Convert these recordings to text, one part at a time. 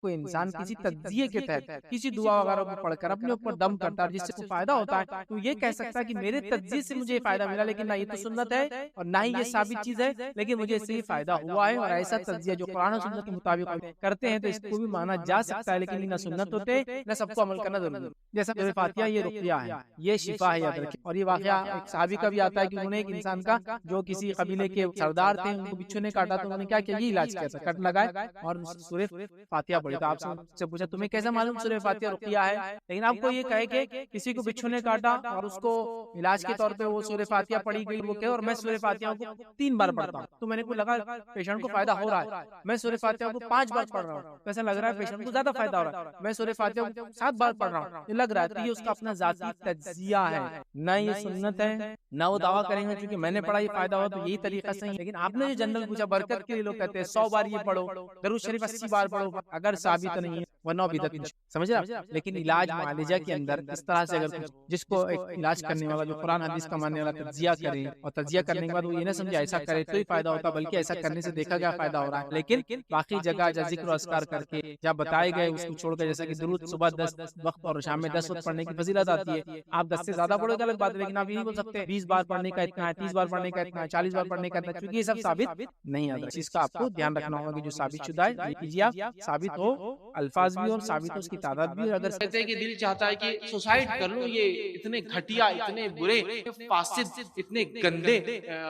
کوئی انسان کسی تجزیے کے تحت کسی دعا وغیرہ کو پڑھ کر اپنے اوپر دم کرتا ہے جس سے فائدہ ہوتا ہے، تو یہ کہہ سکتا ہے کہ میرے تجزیے سے مجھے فائدہ ملا، لیکن نہ یہ تو سنت ہے اور نہ ہی یہ ثابت چیز ہے، لیکن مجھے اس سے یہ فائدہ ہوا ہے۔ اور ایسا تجزیہ جو قرآن و سنت کے مطابق کرتے ہیں تو اس کو بھی مانا جا سکتا ہے، لیکن نہ سنت ہوتے نہ سب کو عمل کرنا ضروری ہے۔ جیسا سورہ فاتحہ یہ رقیہ ہے، یہ شفا ہے، یاد رکھیں۔ اور یہ واقعہ ایک صحابی کا بھی آتا ہے کہ انہوں نے ایک انسان کا جو کسی قبیلے کے سردار تھے، ان کو بچھو نے کاٹا تو انہوں نے کیا کیا، یہ علاج کیا تھا، کٹ لگائے اور سورہ فاتحہ پڑھی۔ تو آپ سے پوچھا تمہیں کیسا معلوم سورہ فاتحہ رقیہ ہے؟ لیکن آپ کو یہ کہے کہ کسی کو بچھو نے کاٹا اور اس کو علاج کے طور پہ وہ سورہ فاتحہ پڑھی گئی، وہ کہ اور میں سورہ فاتحہ کو 3 بار پڑھتا ہوں، تو میں نے کو لگا پیشنٹ کو فائدہ ہو رہا ہے، میں سورہ فاتحہ کو 5 بار پڑھ رہا ہوں، ایسا لگ رہا ہے پیشنٹ کو زیادہ فائدہ ہو رہا ہے، میں سورہ فاتحہ کو 7 بار پڑھ رہا ہوں، یہ لگ رہا ہے، تو یہ اس کا اپنا ذاتی تجزیہ ہے، نہ یہ سنت ہے، نہ وہ دعویٰ کریں گے چونکہ میں نے پڑھا یہ فائدہ ہوا تو یہی طریقہ صحیح ہے۔ لیکن آپ نے جو جنرل پوچھا برکت کے لیے، لوگ کہتے ہیں 100 بار یہ پڑھو، درود شریف 80 بار پڑھو، اگر ثابت نہیں ہے ورنہ بدعت، سمجھ رہے آپ؟ لیکن علاج معالجہ کے اندر اس طرح سے اگر جس کو ایک علاج کرنے والا جو قرآن حدیث کا ماننے والا تجزیہ کرے اور تجزیہ کرنے کے بعد وہ یہ نہ سمجھے ایسا کرے تو ہی فائدہ ہوتا، بلکہ ایسا کرنے سے دیکھا گیا فائدہ ہو رہا ہے، لیکن باقی جگہ جہاں ذکر و اذکار کر کے جہاں بتائے گئے اس کو چھوڑ کر، جیسا کہ درود صبح 10 وقت اور شام میں 10 وقت پڑھنے کی فضیلت آتی ہے، آپ 10 سے زیادہ پڑھو تو الگ بات ہے، لیکن آپ یہ نہیں بول سکتے 20 بار پڑھنے کا اتنا ہے، 30 بار پڑھنے کا اتنا ہے، 40 بار پڑھنے کا اتنا ہے، کیونکہ یہ سب ثابت نہیں آتا۔ اس چیز کا آپ کو دھیان رکھنا ہوگا کہ جو ثابت شدہ ہے یہ کیجیے آپ، ثابت ہو الفاظ بھی اور ثابت ہو اس کی تعداد بھی۔ اگر کہتے ہیں کہ دل چاہتا ہے کہ سوسائڈ کر لوں، یہ اتنے گھٹیا، اتنے برے، فاسد، اتنے گندے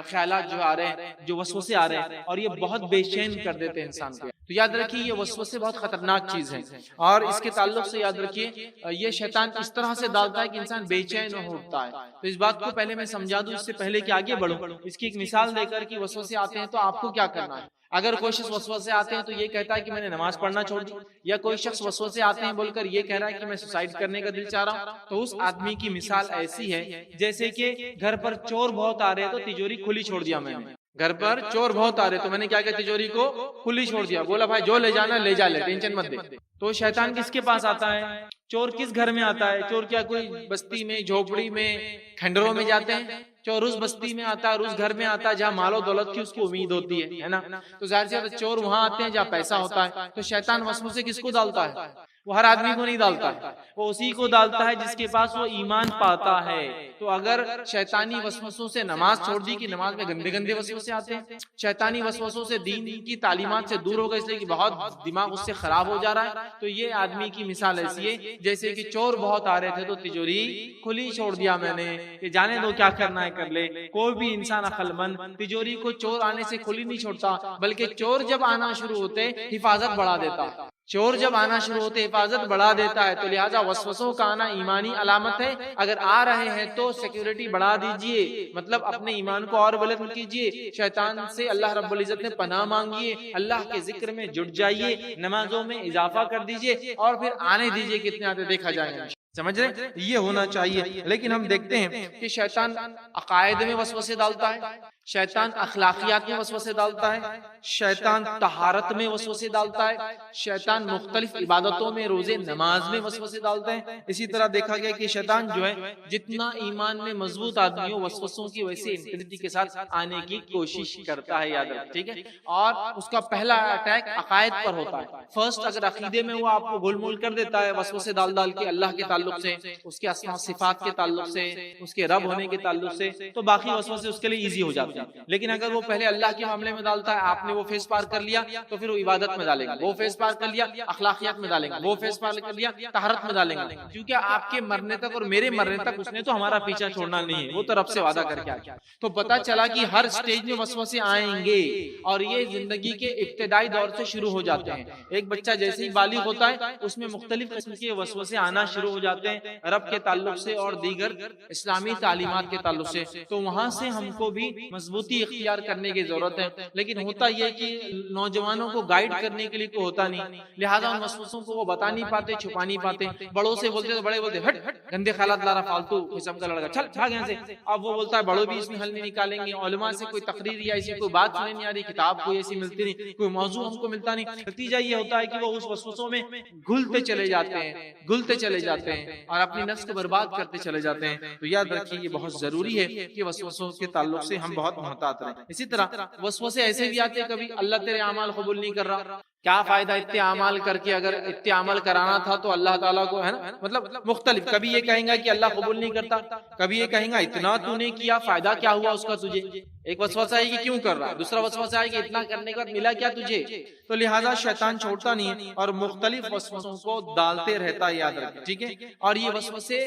خیالات جو آ رہے ہیں، جو وسوسے آ رہے ہیں، اور یہ بہت بے چین کر دیتے ہیں انسان کو۔ تو یاد رکھیے یہ وسوسے بہت خطرناک چیز ہے، اور اس کے تعلق سے یاد رکھیے یہ شیطان اس طرح سے ڈالتا ہے کہ انسان بے چین ہوتا ہے۔ تو اس بات کو پہلے میں سمجھا دوں اس سے پہلے کہ آگے بڑھوں، اس کی ایک مثال دے کر کہ وسوسے آتے ہیں تو آپ کو کیا کرنا ہے۔ اگر کوئی شخص وسوسے آتے ہیں تو یہ کہتا ہے کہ میں نے نماز پڑھنا چھوڑ دی، یا کوئی شخص وسوسے آتے ہیں بول کر یہ کہہ رہا ہے کہ میں سوسائڈ کرنے کا دل چاہ رہا ہوں، تو اس آدمی کی مثال ایسی ہے جیسے کہ گھر پر چور بہت آ رہے ہیں تو تجوری کھلی چھوڑ دیا میں نے۔ گھر پر چور بہت آ رہے تو میں نے کیا کیا، تجوری کو کھلی چھوڑ دیا، بولا بھائی جو لے جانا لے جا، لے ٹینشن مت دے۔ تو شیطان کس کے پاس آتا ہے؟ چور کس گھر میں آتا ہے؟ چور کیا کوئی بستی میں، جھوپڑی میں، کھنڈروں میں جاتے ہیں؟ چور اس بستی میں آتا ہے اور اس گھر میں آتا ہے جہاں مال و دولت کی اس کو امید ہوتی ہے نا۔ تو ظاہر سی بات ہے چور وہاں آتے ہیں جہاں پیسہ ہوتا ہے۔ تو شیطان وسوسے کس کو ڈالتا ہے؟ وہ ہر آدمی کو نہیں ڈالتا ہے، وہ اسی کو ڈالتا ہے جس کے پاس وہ ایمان پاتا ہے۔ تو اگر شیطانی وسوسوں سے نماز چھوڑ دی کہ نماز میں گندے گندے وسوسے آتے ہیں، شیطانی وسوسوں سے دین کی تعلیمات سے دور ہو گئے اس لیے کہ بہت دماغ اس سے خراب ہو جا رہا ہے، تو یہ آدمی کی مثال ایسی ہے جیسے کہ چور بہت آ رہے تھے تو تجوری کھلی چھوڑ دیا میں نے کہ جانے دو کیا کرنا ہے کر لے۔ کوئی بھی انسان عقل مند تجوری کو چور آنے سے کھلی نہیں چھوڑتا، بلکہ چور جب آنا شروع ہوتے حفاظت بڑھا دیتا ہے۔ چور جب آنا شروع ہوتے حفاظت بڑھا دیتا ہے، تو لہٰذا وسوسوں کا آنا ایمانی علامت ہے۔ اگر آ رہے ہیں تو سیکیورٹی بڑھا دیجئے، مطلب اپنے ایمان کو اور بلند کیجئے، شیطان سے اللہ رب العزت نے پناہ مانگیے، اللہ کے ذکر میں جٹ جائیے، نمازوں میں اضافہ کر دیجئے، اور پھر آنے دیجئے کتنے آتے دیکھا جائے گا۔ سمجھ رہے؟ یہ ہونا چاہیے۔ لیکن ہم دیکھتے ہیں کہ شیطان عقائد میں وسوسے ڈالتا ہے، شیطان اخلاقیات میں وسوسے ڈالتا ہے، شیطان طہارت میں وسوسے ڈالتا ہے، شیطان مختلف عبادتوں میں روزے نماز میں وسوسے ڈالتے ہیں۔ اسی طرح دیکھا گیا کہ شیطان جو ہے جتنا ایمان میں مضبوط آدمی ہو وسوسوں کی ویسے انٹینسٹی کے ساتھ آنے کی کوشش کرتا ہے، یاد رکھ، ٹھیک ہے۔ اور اس کا پہلا اٹیک عقائد پر ہوتا ہے۔ فرسٹ اگر عقیدے میں وہ آپ کو گول مول کر دیتا ہے وسوسے ڈال ڈال کے، اللہ کے تعلق سے، اس کے اسماء صفات کے تعلق سے، اس کے رب ہونے کے تعلق سے، تو باقی وسوسے اس کے لیے ایزی ہو جاتے ہیں۔ لیکن اگر وہ پہلے اللہ کے معاملے میں ڈالتا ہے، آپ نے وہ فیس پار کر لیا تو پھر وہ عبادت میں ڈالے گا، وہ فیس پار کر لیا اخلاقیات میں ڈالیں گا، وہ فیس پار کر لیا طہارت میں ڈالیں گا، کیونکہ آپ کے مرنے تک اور میرے مرنے تک اس نے تو ہمارا پیچھا چھوڑنا نہیں ہے، وہ تو رب سے وعدہ کر کے آیا۔ تو پتا چلا کہ ہر سٹیج میں وسوسے آئیں گے، اور یہ زندگی کے ابتدائی دور سے شروع ہو جاتے ہیں۔ ایک بچہ جیسے ہی بالغ ہوتا ہے اس میں مختلف قسم کے وسوسے آنا شروع ہو جاتے ہیں، رب کے تعلق سے اور دیگر اسلامی تعلیمات کے تعلق سے، تو وہاں سے ہم کو بھی مضبوطی اختیار کرنے کی ضرورت ہے۔ لیکن ہوتا یہ کہ نوجوانوں کو گائیڈ کرنے کے لیے کوئی ہوتا نہیں، لہٰذا ان وسوسوں کو وہ بتا نہیں پاتے، چھپا نہیں پاتے۔ بڑوں سے بولتے تو بڑے بولتے ہٹ گندے خیالات لا رہا، فالتو قسم کا لڑکا، چل بھاگ یہاں سے۔ اب وہ بولتا ہے بڑوں بھی اس میں حل نہیں نکالیں گے، علماء سے کوئی تقریر یا ایسی کوئی بات سننے نہیں آ رہی، کتاب کوئی ایسی ملتی نہیں، کوئی موضوع ہم کو ملتا نہیں، نتیجہ یہ ہوتا ہے کہ وہ اس وسوسوں میں گھلتے چلے جاتے ہیں، گھلتے چلے جاتے ہیں، اور اپنی نفس کو برباد کرتے چلے جاتے ہیں۔ تو یاد رکھیے یہ بہت ضروری ہے کہ وسوسوں کے تعلق سے ہم بہت محتاط رہیں۔ اسی طرح وسوسے ایسے بھی آتے ہیں، کبھی اللہ تیرے اعمال قبول نہیں کر رہا، کیا فائدہ اتنے اعمال کر کے؟ اگر اتنے عمل کرانا تھا تو اللہ تعالیٰ کو ہے نا مطلب مختلف، کبھی یہ کہیں گا کہ اللہ قبول نہیں کرتا، کبھی یہ کہیں گا اتنا تو نے کیا، فائدہ کیا ہوا اس کا تجھے؟ ایک وسوسہ ہے کہ کیوں کر رہا ہے، دوسرا وسوسہ ہے کہ اتنا کرنے کے بعد ملا کیا تجھے؟ تو لہٰذا شیطان چھوڑتا نہیں ہے اور مختلف وسوسوں کو ڈالتے رہتا ہے، یاد رکھیں، ٹھیک ہے؟ اور یہ وسوسے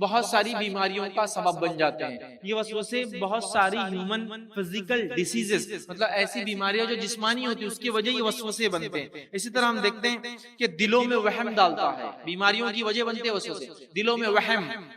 بہت ساری بیماریوں کا سبب بن جاتے ہیں، یہ وسوسے بہت ساری ہیومن فزیکل ڈیسیزز، مطلب ایسی بیماریاں جو جسمانی ہوتی ہیں اس کی وجہ یہ وسوسے بنتے ہیں۔ اسی طرح ہم دیکھتے ہیں کہ دلوں میں وہم ڈالتا ہے، بیماریوں کی وجہ بنتے ہیں وسوسے، دلوں میں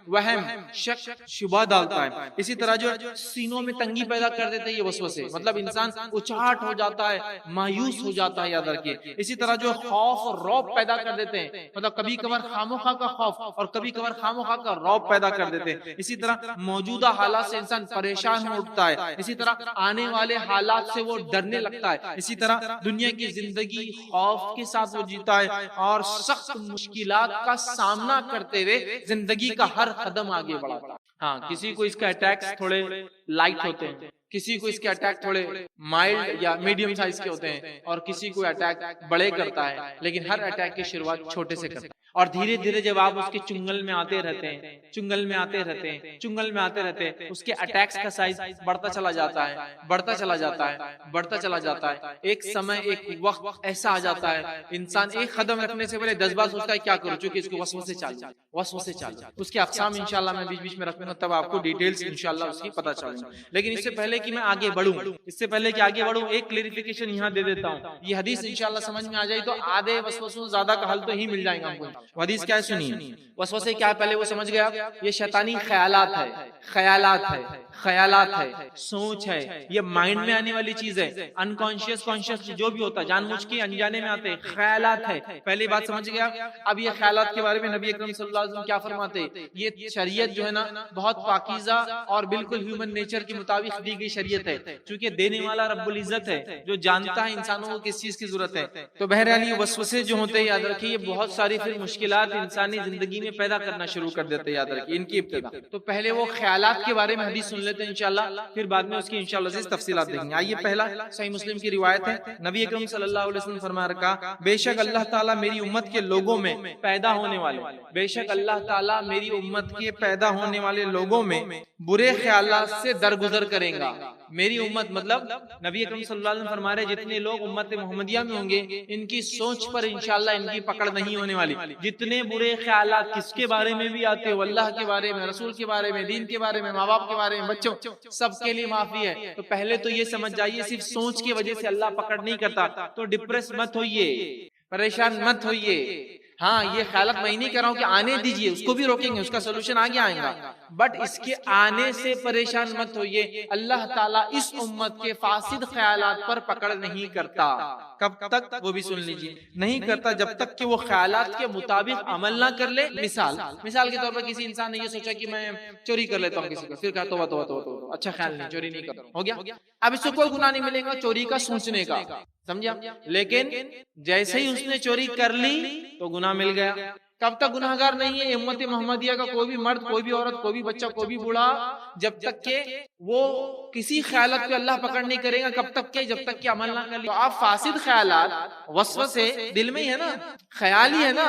وہم شک شبہ ڈالتا ہے۔ اسی طرح جو سینوں میں تنگی پیدا کر دیتے ہیں یہ وسوسے، مطلب انسان اچاٹ ہو جاتا ہے، مایوس ہو جاتا ہے، یاد رکھیے۔ اسی طرح جو خوف اور رعب پیدا کر دیتے ہیں، مطلب کبھی کبھار خامخواہ کا خوف اور کبھی کبھار خامخواہ کا رعب پیدا کر دیتے ہیں۔ اسی طرح موجودہ حالات سے انسان پریشان ہو اٹھتا ہے، اسی طرح آنے والے حالات سے وہ ڈرنے لگتا ہے، اسی طرح دنیا کی زندگی خوف کے ساتھ وہ جیتا ہے اور سخت مشکلات کا سامنا کرتے ہوئے زندگی کا ہر قدم آگے بڑھاتا ہے۔ ہاں، کسی کو اس کا اٹیکس تھوڑے لائٹ ہوتے ہیں، کسی کو اس کے اٹیک تھوڑے مائلڈ یا میڈیم سائز کے ہوتے ہیں، اور کسی کو اٹیک بڑے کرتا ہے، لیکن ہر اٹیک کی شروعات چھوٹے سے کرتا ہے، اور دھیرے دھیرے جب آپ اس کے چنگل میں آتے رہتے ہیں، چنگل میں آتے رہتے ہیں، چنگل میں آتے رہتے ہیں، اس کے اٹیکس کا سائز بڑھتا چلا جاتا ہے، بڑھتا چلا جاتا ہے، بڑھتا چلا جاتا ہے۔ ایک سمے ایک وقت ایسا آ جاتا ہے انسان ایک قدم رکھنے سے پہلے 10 بار سوچتا ہے کیا کروں، چونکہ اس کو وسوسے چل جائے۔ اس کے اقسام انشاءاللہ میں بیچ بیچ میں رکھوں گا، تب آپ کو ڈیٹیلز انشاءاللہ اس کی پتہ چلیں گی۔ لیکن اس سے پہلے کہ میں آگے بڑھوں، ایک کلیریفیکیشن یہاں دے دیتا ہوں۔ یہ حدیث انشاءاللہ سمجھ میں آ جائے تو آدھے وسوسوں زیادہ کا حل تو ہی مل جائے گا ہم کو۔ حدیث کیا ہے سنیے، وسوسے کیا ہے پہلے وہ سمجھ گیا، یہ شیطانی خیالات ہے، سوچ ہے، یہ مائنڈ میں آنے والی چیز ہے، انکانشیس کانشیس جو بھی ہوتا ہے، جان بوجھ کے انجانے میں آتے ہیں، خیالات ہے، پہلی بات سمجھ گیا۔ اب یہ خیالات کے بارے میں نبی اکرم صلی اللہ علیہ وسلم کیا فرماتے، یہ شریعت جو ہے نا بہت پاکیزہ اور بالکل ہیومن نیچر کے مطابق دی گئی شریعت ہے، چونکہ دینے والا رب العزت ہے جو جانتا ہے انسانوں کو کس چیز کی ضرورت ہے۔ تو بہرحال یہ وسوسے جو ہوتے ہیں یاد رکھیے یہ بہت ساری پھر مشکلات انسانی زندگی میں پیدا کرنا شروع کر دیتے ہیں، یاد رکھیے ان کی ابتدا۔ تو پہلے وہ خیالات کے بارے میں حدیث سن لیتے ہیں انشاءاللہ، پھر بعد میں اس کی انشاءاللہ عزیز تفصیلات دیکھیں گے۔ آئیے پہلا صحیح مسلم کی روایت ہے، نبی اکرم صلی اللہ علیہ وسلم فرما رکھا، بے شک اللہ تعالیٰ میری امت کے لوگوں میں پیدا ہونے والے، بے شک اللہ تعالیٰ میری امت کے پیدا ہونے والے لوگوں میں برے خیالات سے درگزر کریں گا۔ میری امت مطلب نبی اکرم صلی اللہ علیہ وسلم فرما رہے جتنے لوگ امت محمدیہ میں ہوں گے ان کی سوچ پر انشاءاللہ ان کی پکڑ نہیں ہونے والی۔ جتنے برے خیالات کس کے بارے میں بھی آتے ہو، اللہ کے بارے میں، رسول کے بارے میں، دین کے بارے میں، ماں باپ کے بارے میں، بچوں، سب کے لیے معافی ہے۔ تو پہلے تو یہ سمجھ جائیے صرف سوچ کی وجہ سے اللہ پکڑ نہیں کرتا، تو ڈپریس مت ہوئیے، پریشان مت ہوئیے۔ ہاں یہ خیالات میں نہیں کر رہا ہوں کہ آنے دیجئے، اس کو بھی روکیں گے، اس کا سولوشن آگے آئے گا، بٹ اس کے آنے سے پریشان مت ہوئیے۔ اللہ تعالیٰ اس امت کے فاسد خیالات پر پکڑ نہیں کرتا، کب تک وہ بھی سن لیجئے، نہیں کرتا جب تک کہ وہ خیالات کے مطابق عمل نہ کر لے۔ مثال کے طور پر کسی انسان نے یہ سوچا کہ میں چوری کر لیتا ہوں کسی کا، پھر کہا توبہ اچھا خیال نہیں، چوری نہیں کرتا، ہو گیا، اب اس سے کوئی گناہ نہیں ملے گا چوری کا سوچنے کا، سمجھا؟ لیکن جیسے ہی اس نے چوری کر لی تو گناہ مل گیا۔ کب تک گناہگار نہیں ہے امت محمدیہ کا کوئی بھی مرد، کوئی بھی عورت، کوئی بھی بچہ، کوئی بھی بوڑھا، جب تک کہ وہ کسی خیالات پہ اللہ پکڑ نہیں کرے گا، کب تک کہ جب تک کہ عمل نہ کر لے۔ تو آپ فاسد خیالات وسوسے دل میں ہی ہے نا، خیال ہی ہے نا،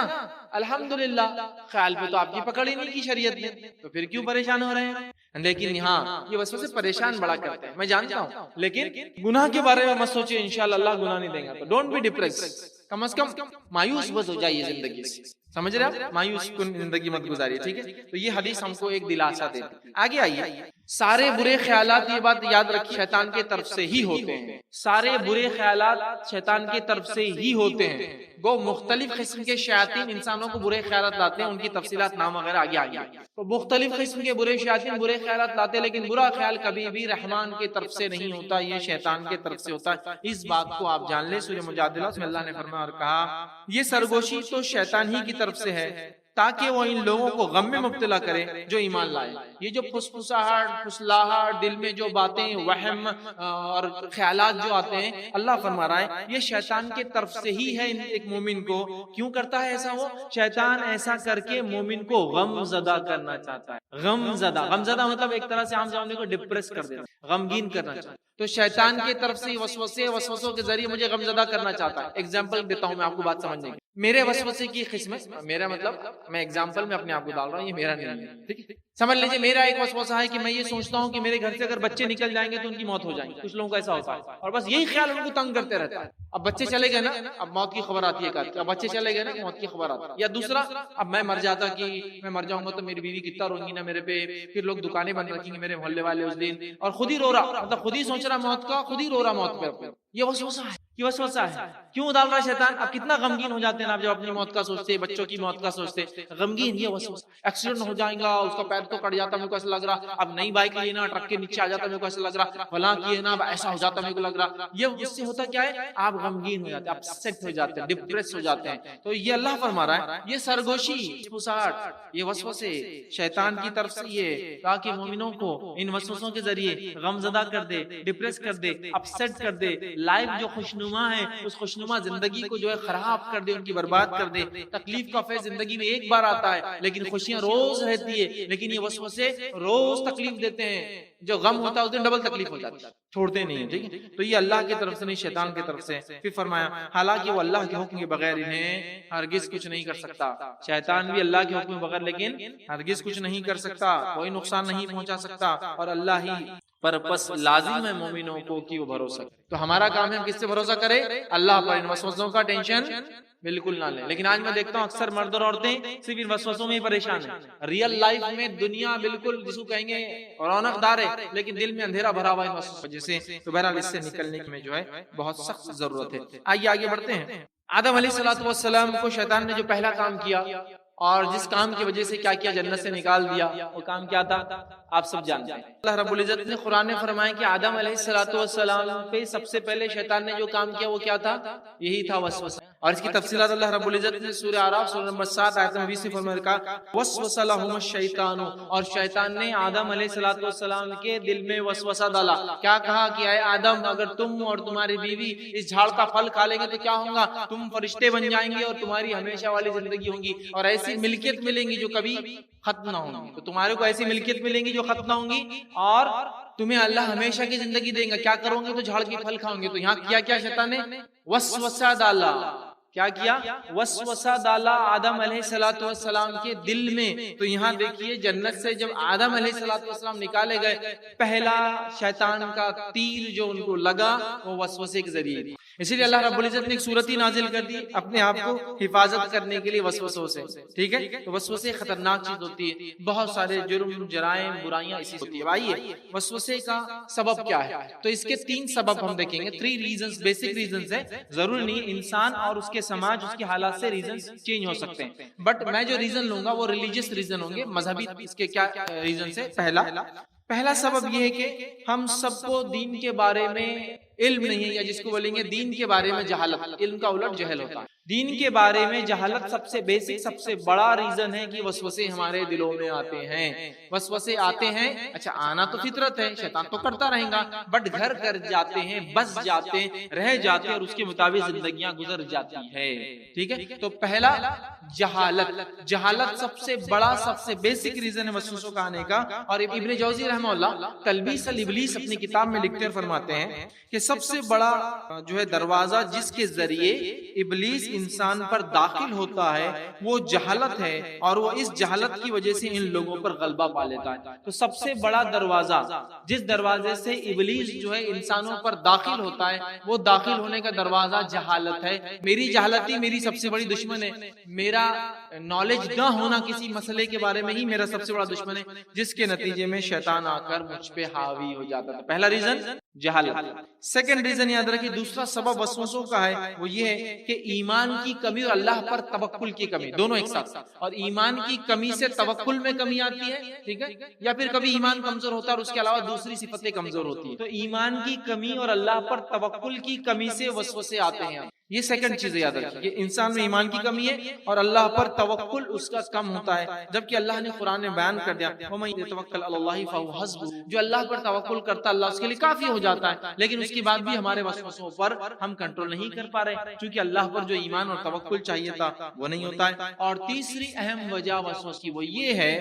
الحمدللہ خیال پہ تو آپ کی پکڑ ہی نہیں کی شریعت نے، تو پھر کیوں پریشان ہو رہے ہیں؟ لیکن ہاں یہ وسوسے پریشان بڑا کرتے ہیں، میں جانتا ہوں، لیکن گناہ کے بارے میں مت سوچیں، انشاءاللہ اللہ گناہ نہیں دیں گا۔ تو ڈونٹ بی ڈپریس، کم از کم مایوس بس ہو جائیے زندگی سے، سمجھ رہے ہیں؟ مایوس کن زندگی مت گزاریے، ٹھیک ہے؟ تو یہ حدیث ہم کو ایک دلاسا دیتی ہے۔ آگے آئیے، سارے برے خیالات، یہ بات یاد رکھیں، شیطان کی طرف سے ہی ہوتے ہیں، سارے برے خیالات شیطان کی طرف سے ہی ہوتے ہیں۔ وہ مختلف قسم کے شیاطین انسانوں کو برے خیالات لاتے ہیں، ان کی تفصیلات نام وغیرہ آگے آگے۔ تو مختلف قسم کے برے شیاطین برے خیالات لاتے ہیں، لیکن برا خیال کبھی بھی رحمان کی طرف سے نہیں ہوتا، یہ شیطان کی طرف سے ہوتا ہے۔ اس بات کو آپ جان لیں۔ سورہ مجادلہ میں اللہ نے فرمایا اور کہا، یہ سرگوشی تو شیطان ہی کی طرف سے ہے تاکہ وہ ان لوگوں کو غم میں مبتلا کرے جو ایمان لائے۔ یہ جو پھسپھساہٹ، پھسلاہٹ، دل میں جو باتیں، وہم اور خیالات جو آتے ہیں، اللہ فرما رہا ہے یہ شیطان کے طرف سے ہی ہے ایک مومن کو۔ کیوں کرتا ہے ایسا؟ وہ شیطان ایسا کر کے مومن کو غم زدہ کرنا چاہتا ہے، غم زدہ مطلب ایک طرح سے عام زبان کو ڈپریس کر دینا، غمگین کرنا چاہتا ہے۔ تو شیطان کی طرف سے وسوسوں کے ذریعے مجھے غمزدہ کرنا چاہتا ہے۔ ایگزامپل دیتا ہوں میں آپ کو بات سمجھنے کی۔ میرے وسوسے کی قسمیں، میرا مطلب میں ایگزامپل میں اپنے آپ کو ڈال رہا ہوں، یہ میرا نہیں ہے، ٹھیک ہے؟ سمجھ لیجیے میرا ایک وسوسہ ہے کہ میں یہ سوچتا ہوں کہ میرے گھر سے اگر بچے نکل جائیں گے تو ان کی موت ہو جائے گی۔ کچھ لوگوں کو ایسا ہوتا ہے اور بس یہی خیال ان کو تنگ کرتے رہتا ہے۔ اب بچے چلے گئے نا، اب موت کی خبر آتی ہے، اب بچے چلے گئے نا، موت کی خبر آتی ہے۔ یا دوسرا، اب میں مر جاتا کہ میں مر جاؤں گا تو میری بیوی کتنا روئیں گی نا میرے پہ، پھر لوگ دکانیں بند رکھیں گے میرے محلے والے اس دن، اور خود ہی رو رہا، مطلب خود ہی سوچ رہا موت کا، خود ہی رو رہا موت پہ۔ یہ وسوسہ ہے، یہ وسوسہ ہے۔ کیوں ڈال رہا ہے شیطان؟ اب کتنا غمگین ہو جاتے ہیں آپ جب اپنی موت کا سوچتے ہیں، بچوں کی موت کا سوچتے ہیں، غمگین۔ یہ وسوسہ، ایکسیڈنٹ ہو جائے گا، اس کا پیر تو کٹ جاتا میرے کو ایسا لگ رہا، اب نئی بائک لینا، ٹرک کے نیچے آ جاتا میرے کو ایسا لگ رہا، فلاں کیے نا، ایسا ہو جاتا میرے کو لگ رہا۔ یہ اس سے ہوتا کیا ہے؟ آپ غمگین ہو جاتے ہیں، آپ اپسیٹ ہو جاتے ہیں، ڈپریس ہو جاتے ہیں۔ تو یہ اللہ فرما رہا ہے یہ سرگوشی، یہ وسوسے شیطان کی طرف سے، یہ تاکہ مومنوں کو ان وسوسوں کے ذریعے غمزدہ کر دے، ڈپریس کر دے، اپسیٹ کر دے، لائف جو خوشنما ہے اس خوشنما زندگی کو جو ہے خراب کر دے، ان کی برباد کر دے۔ تکلیف کا فیض زندگی میں ایک بار آتا ہے لیکن خوشیاں روز رہتی ہے، لیکن یہ وسوسے روز تکلیف دیتے ہیں۔ جو غم ہوتا ہے اس دن ڈبل تکلیف ہو جاتی ہے، چھوڑتے نہیں ہیں، ٹھیک ہے؟ تو یہ اللہ کی طرف سے نہیں، شیطان کی طرف سے۔ پھر فرمایا حالانکہ وہ اللہ کے حکم کے بغیر انہیں ہرگز کچھ نہیں کر سکتا۔ شیطان بھی اللہ کے حکم کے بغیر لیکن ہرگز کچھ نہیں کر سکتا، کوئی نقصان نہیں پہنچا سکتا، اور اللہ ہی پر بس لازم ہے مومنوں کو کہ وہ بھروسہ کرے۔ تو ہمارا کام ہے ہم کس سے بھروسہ کریں؟ اللہ پر۔ ان وسوسوں کا ٹینشن بالکل نہ لیں۔ لیکن آج میں دیکھتا ہوں اکثر مرد اور عورتیں صرف ان وسوسوں میں ہی پریشان ہیں۔ ریئل لائف میں دنیا بالکل جس کو کہیں گے رونق دار ہے، لیکن دل میں اندھیرا بھرا ہوا ہے ان وسوسوں کی وجہ سے۔ تو بہرحال اس سے نکلنے میں جو ہے بہت سخت ضرورت ہے۔ آئیے آگے بڑھتے ہیں۔ آدم علیہ السلام کو شیطان نے جو پہلا کام کیا اور جس کام کی وجہ سے کیا کیا جنت سے نکال دیا، وہ کام کیا تھا آپ سب جانتے ہیں۔ اللہ رب العزت نے قرآن میں فرمایا کہ آدم علیہ السلام پہ سب سے پہلے شیطان نے جو کام کیا وہ کیا تھا؟ یہی تھا وسوسہ۔ اور اس کی تفصیلات اللہ رب العزت نے سورہ اعراف سورہ نمبر 7 آیت نمبر 20 سے فرمایا وسوس لہم الشیطان، اور شیطان نے آدم علیہ السلام کے دل میں وسوسہ ڈالا۔ کیا کہا کہ اے آدم، اگر تم اور تمہاری بیوی اس جھاڑ کا پھل کھا لیں گے تو کیا ہوگا؟ تم فرشتے بن جائیں گے اور تمہاری ہمیشہ والی زندگی ہوگی، اور ایسی ملکیت ملیں گی جو کبھی ختم نہ ہوں گی۔ تو تمہارے کو ایسی ملکیت ملیں گی جو ختم نہ ہوں گی، اور تمہیں اللہ ہمیشہ کی زندگی دیں گا۔ کیا کرو گے؟ تو جھاڑ کے پھل کھاؤ گے۔ تو یہاں کیا شیطان نے وسوسہ ڈالا۔ کیا کیا؟ وسوسہ ڈالا آدم علیہ السلام کے دل میں۔ تو یہاں دیکھیے جنت سے جب آدم علیہ السلام نکالے گئے، پہلا شیطان کا تیر جو ان کو لگا وہ وسوسے کے ذریعے تھی۔ اسی لیے اللہ رب العزت نے ایک سورت ہی نازل کر دی اپنے آپ کو حفاظت کرنے کے لیے وسوسوں سے، ٹھیک ہے؟ تو وسوسے خطرناک چیز ہوتی ہے، بہت سارے جرم، جرائم، برائیاں اسی سے ہوتی ہے۔ آئیے وسوسے کا سبب کیا ہے؟ تو اس کے 3 سبب ہم دیکھیں گے، 3 ریزنز، بیسک ریزنز ہے۔ ضروری نہیں انسان اور اس کے سماج، اس کے حالات سے ریزنز چینج ہو سکتے ہیں، بٹ میں جو ریزن لوں گا وہ ریلیجیس ریزن ہوں گے، مذہبی۔ اس کے کیا ریزنز ہے؟ پہلا سبب یہ ہے کہ ہم سب کو دین کے بارے میں علم نہیں ہے، یا جس کو بولیں گے دین کے بارے میں جہالت۔ علم کا الٹ جہل ہوتا ہے۔ دین کے بارے میں جہالت سب سے بیسک، سب سے بڑا ریزن ہے کہ وسوسے ہمارے دلوں میں آتے ہیں۔ وسوسے آتے ہیں، اچھا آنا تو فطرت ہے، شیطان تو کرتا رہے گا، بٹ گھر کر جاتے ہیں، بس جاتے ہیں، رہ جاتے ہیں، اور اس کے مطابق زندگیاں گزر جاتی ہے، ٹھیک ہے؟ تو پہلا جہالت سب سے بڑا، سب سے بیسک ریزن ہے وسوسوں کا آنے کا۔ اور ابن جوزی رحمہ اللہ تلبیس الابلیس اپنی کتاب میں لکھتے فرماتے ہیں کہ سب سے بڑا جو ہے دروازہ جس کے ذریعے ابلیس انسان پر داخل ہوتا ہے وہ جہالت ہے، اور وہ اس جہالت کی وجہ سے ان لوگوں پر غلبہ پا لیتا ہے۔ تو سب سے بڑا دروازہ جس دروازے سے ابلیس جو ہے انسانوں پر داخل ہوتا ہے، وہ داخل ہونے کا دروازہ جہالت ہے۔ میری جہالت ہی میری سب سے بڑی دشمن ہے، میرا نالج نہ ہونا کسی مسئلے کے بارے میں ہی میرا سب سے بڑا دشمن ہے، جس کے نتیجے میں شیطان آ کر مجھ پہ حاوی ہو جاتا تھا۔ پہلا ریزن جہالت۔ سیکنڈ ریزن یاد رکھیں، دوسرا سبب وسوسوں کا ہے وہ یہ ہے کہ ایمان کی کمی اور اللہ پر توکل کی کمی، دونوں ایک ساتھ۔ اور ایمان کی کمی سے توکل میں کمی آتی ہے، ٹھیک ہے؟ یا پھر کبھی ایمان کمزور ہوتا ہے اور اس کے علاوہ دوسری صفتیں کمزور ہوتی ہیں۔ تو ایمان کی کمی اور اللہ پر توکل کی کمی سے وسوسے آتے ہیں۔ یہ سیکنڈ چیز یاد رکھیے کہ انسان میں ایمان کی کمی ہے اور اللہ پر توکل اس کا کم ہوتا ہے، جبکہ اللہ نے قرآن میں بیان کر دیا وَمَن يَتَوَكَّلْ عَلَى اللَّهِ فَهُوَ حَسْبُهُ، جو اللہ پر توکل کرتا ہے اللہ اس کے لیے کافی ہو جاتا ہے، لیکن اس کے بعد بھی ہمارے وسوسوں پر ہم کنٹرول نہیں کر پا رہے کیونکہ اللہ پر جو ایمان اور توکل چاہیے تھا وہ نہیں ہوتا ہے۔ اور تیسری اہم وجہ وسوسے کی وہ یہ ہے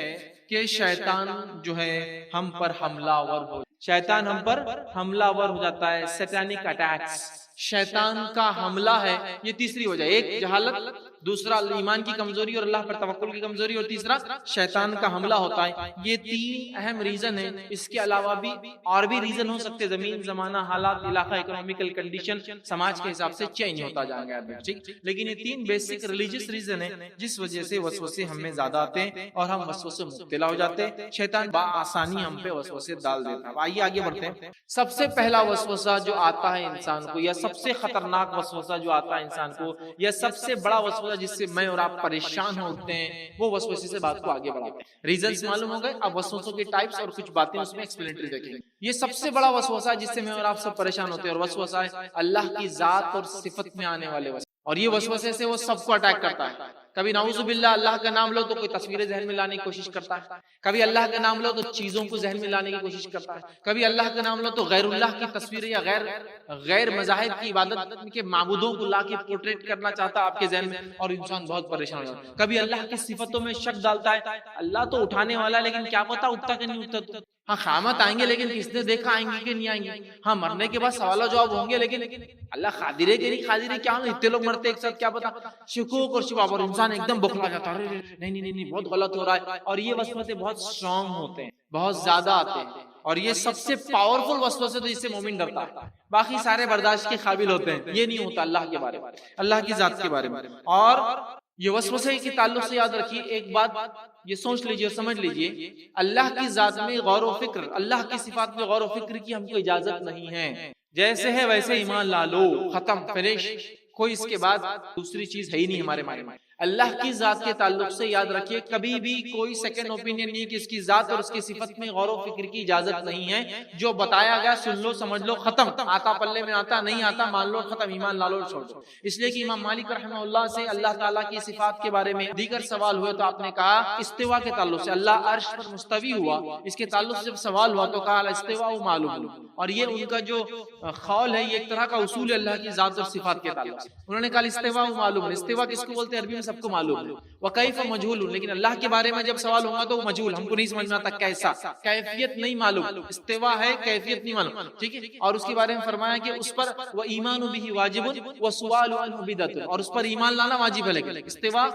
کہ شیطان جو ہے ہم پر حملہ آور ہو، شیطان ہم پر حملہ آور ہو جاتا ہے، سیٹانک اٹیکس، شیطان کا حملہ ہے۔ یہ تیسری وجہ، ایک جہالت، دوسرا ایمان کی کمزوری اور اللہ پر توکل کی کمزوری، اور تیسرا شیطان کا حملہ ہوتا ہے۔ یہ تین اہم ریزن ہیں، اس کے علاوہ بھی اور بھی ریزن ہو سکتے، زمین، زمانہ، حالات، علاقہ، اکنومیکل کنڈیشن، سماج کے حساب سے چینج ہوتا جائے گا، ٹھیک، لیکن یہ تین بیسک ریلیجس ریزن ہیں جس وجہ سے وسوسے ہم میں زیادہ آتے ہیں اور ہم وسوسے مبتلا ہو جاتے ہیں، شیطان بآسانی ہم پہ وسوسے ڈال دیتا ہے۔ آئیے آگے بڑھتے ہیں۔ سب سے پہلا وسوسہ جو آتا ہے انسان کو، یا سب سے خطرناک وسوسہ جو آتا ہے انسان کو، یا سب سے بڑا وسوسہ جس سے میں اور آپ پریشان ہوتے ہیں، وہ وسوسے سے بات کو آگے بڑھاتے ہیں۔ ریزنز معلوم ہو گئے، اب وسوسوں کے ٹائپس اور کچھ باتیں اس میں ایکسپلینٹری دیکھیں گے۔ یہ سب سے بڑا وسوسہ جس سے میں اور آپ سب پریشان ہوتے ہیں، اور وسوسہ ہے اللہ کی ذات اور صفت میں آنے والے وسوسے، اور یہ وسوسے سے وہ سب کو اٹیک کرتا ہے۔ کبھی نعوذ باللہ اللہ کا نام لو تو کوئی تصویریں ذہن میں لانے کی کوشش کرتا ہے، کبھی اللہ کا نام لو تو چیزوں کو ذہن میں لانے کی کوشش کرتا ہے، کبھی اللہ کا نام لو تو غیر اللہ کی تصویریں یا غیر مذاہب کی عبادت کے معبودوں کو لا کے پورٹریٹ کرنا چاہتا ہے آپ کے ذہن میں، اور انسان بہت پریشان ہو جاتا ہے۔ کبھی اللہ کی صفتوں میں شک ڈالتا ہے، اللہ تو اٹھانے والا ہے لیکن کیا پتا اٹھتا کہ نہیں اٹھتا، ہاں قیامت آئیں گے لیکن کس نے دیکھا آئیں گے کہ نہیں آئیں گے، ہاں مرنے کے بعد سوال و جواب ہوں گے لیکن اللہ قادر ہے کہ نہیں قادر ہے، کیا اتنے لوگ مرتے ایک ساتھ کیا پتا، شکوک اور شباب، اور انسان ایک دم بوکھلا جاتا ہے، نہیں بہت غلط ہو رہا ہے۔ اور یہ وسوسے بہت اسٹرانگ ہوتے ہیں، بہت زیادہ آتے ہیں، اور یہ سب سے پاورفل وسوسے تو جس سے مومن ڈرتا ہے، باقی سارے برداشت کے قابل ہوتے ہیں، یہ نہیں ہوتا اللہ کے بارے میں، اللہ کی ذات کے بارے میں۔ اور یہ وسوسے کے تعلق سے یاد رکھیے ایک بات، یہ سوچ لیجئے اور سمجھ لیجئے، اللہ کی ذات میں غور و فکر، اللہ کی صفات میں غور و فکر کی ہم کو اجازت نہیں ہے، جیسے ہے ویسے ایمان لا لو، ختم، فنش، کوئی اس کے بعد دوسری چیز ہے ہی نہیں ہمارے معنی میں۔ اللہ کی ذات کے تعلق سے یاد رکھیے کبھی بھی کوئی سیکنڈ اوپینین نہیں کہ اس کی ذات اور اس کی صفت میں غور و فکر کی اجازت نہیں ہے، جو بتایا گیا سن لو، سمجھ لو، ختم، آتا پلے میں آتا، نہیں آتا مان لو، ختم، ایمان لا لو، چھوڑ دو۔ اس لیے کہ امام مالک رحمہ اللہ سے اللہ تعالیٰ کی صفات کے بارے میں دیگر سوال ہوئے تو آپ نے کہا استوا کے تعلق سے اللہ عرش پر مستوی ہوا، اس کے تعلق سے جب سوال ہوا تو کہا الاستواء معلوم، اور یہ ان کا جو قول ہے، یہ ایک طرح کا اصول ہے اللہ کی ذات اور صفات کے تعلق سے۔ انہوں نے کہا الاستواء معلوم، استوا کس کو بولتے ہیں عربی میں سب کو معلوم ہے، وکیف مجہول، لیکن اللہ کے بارے میں جب سوال ہوگا تو وہ مجہول، ہم کو نہیں سمجھ میں آتا کیسا، کیفیت نہیں معلوم، استوا ہے کیفیت نہیں معلوم، ٹھیک ہے۔ اور اس کے بارے میں فرمایا کہ اس پر وَإِيمَانُ بِهِ وَاجِبٌ وَسُؤَالُ عَنْهُ بِدْعَةٌ، اور اس پر ایمان لانا واجب ہے، لیکن استوا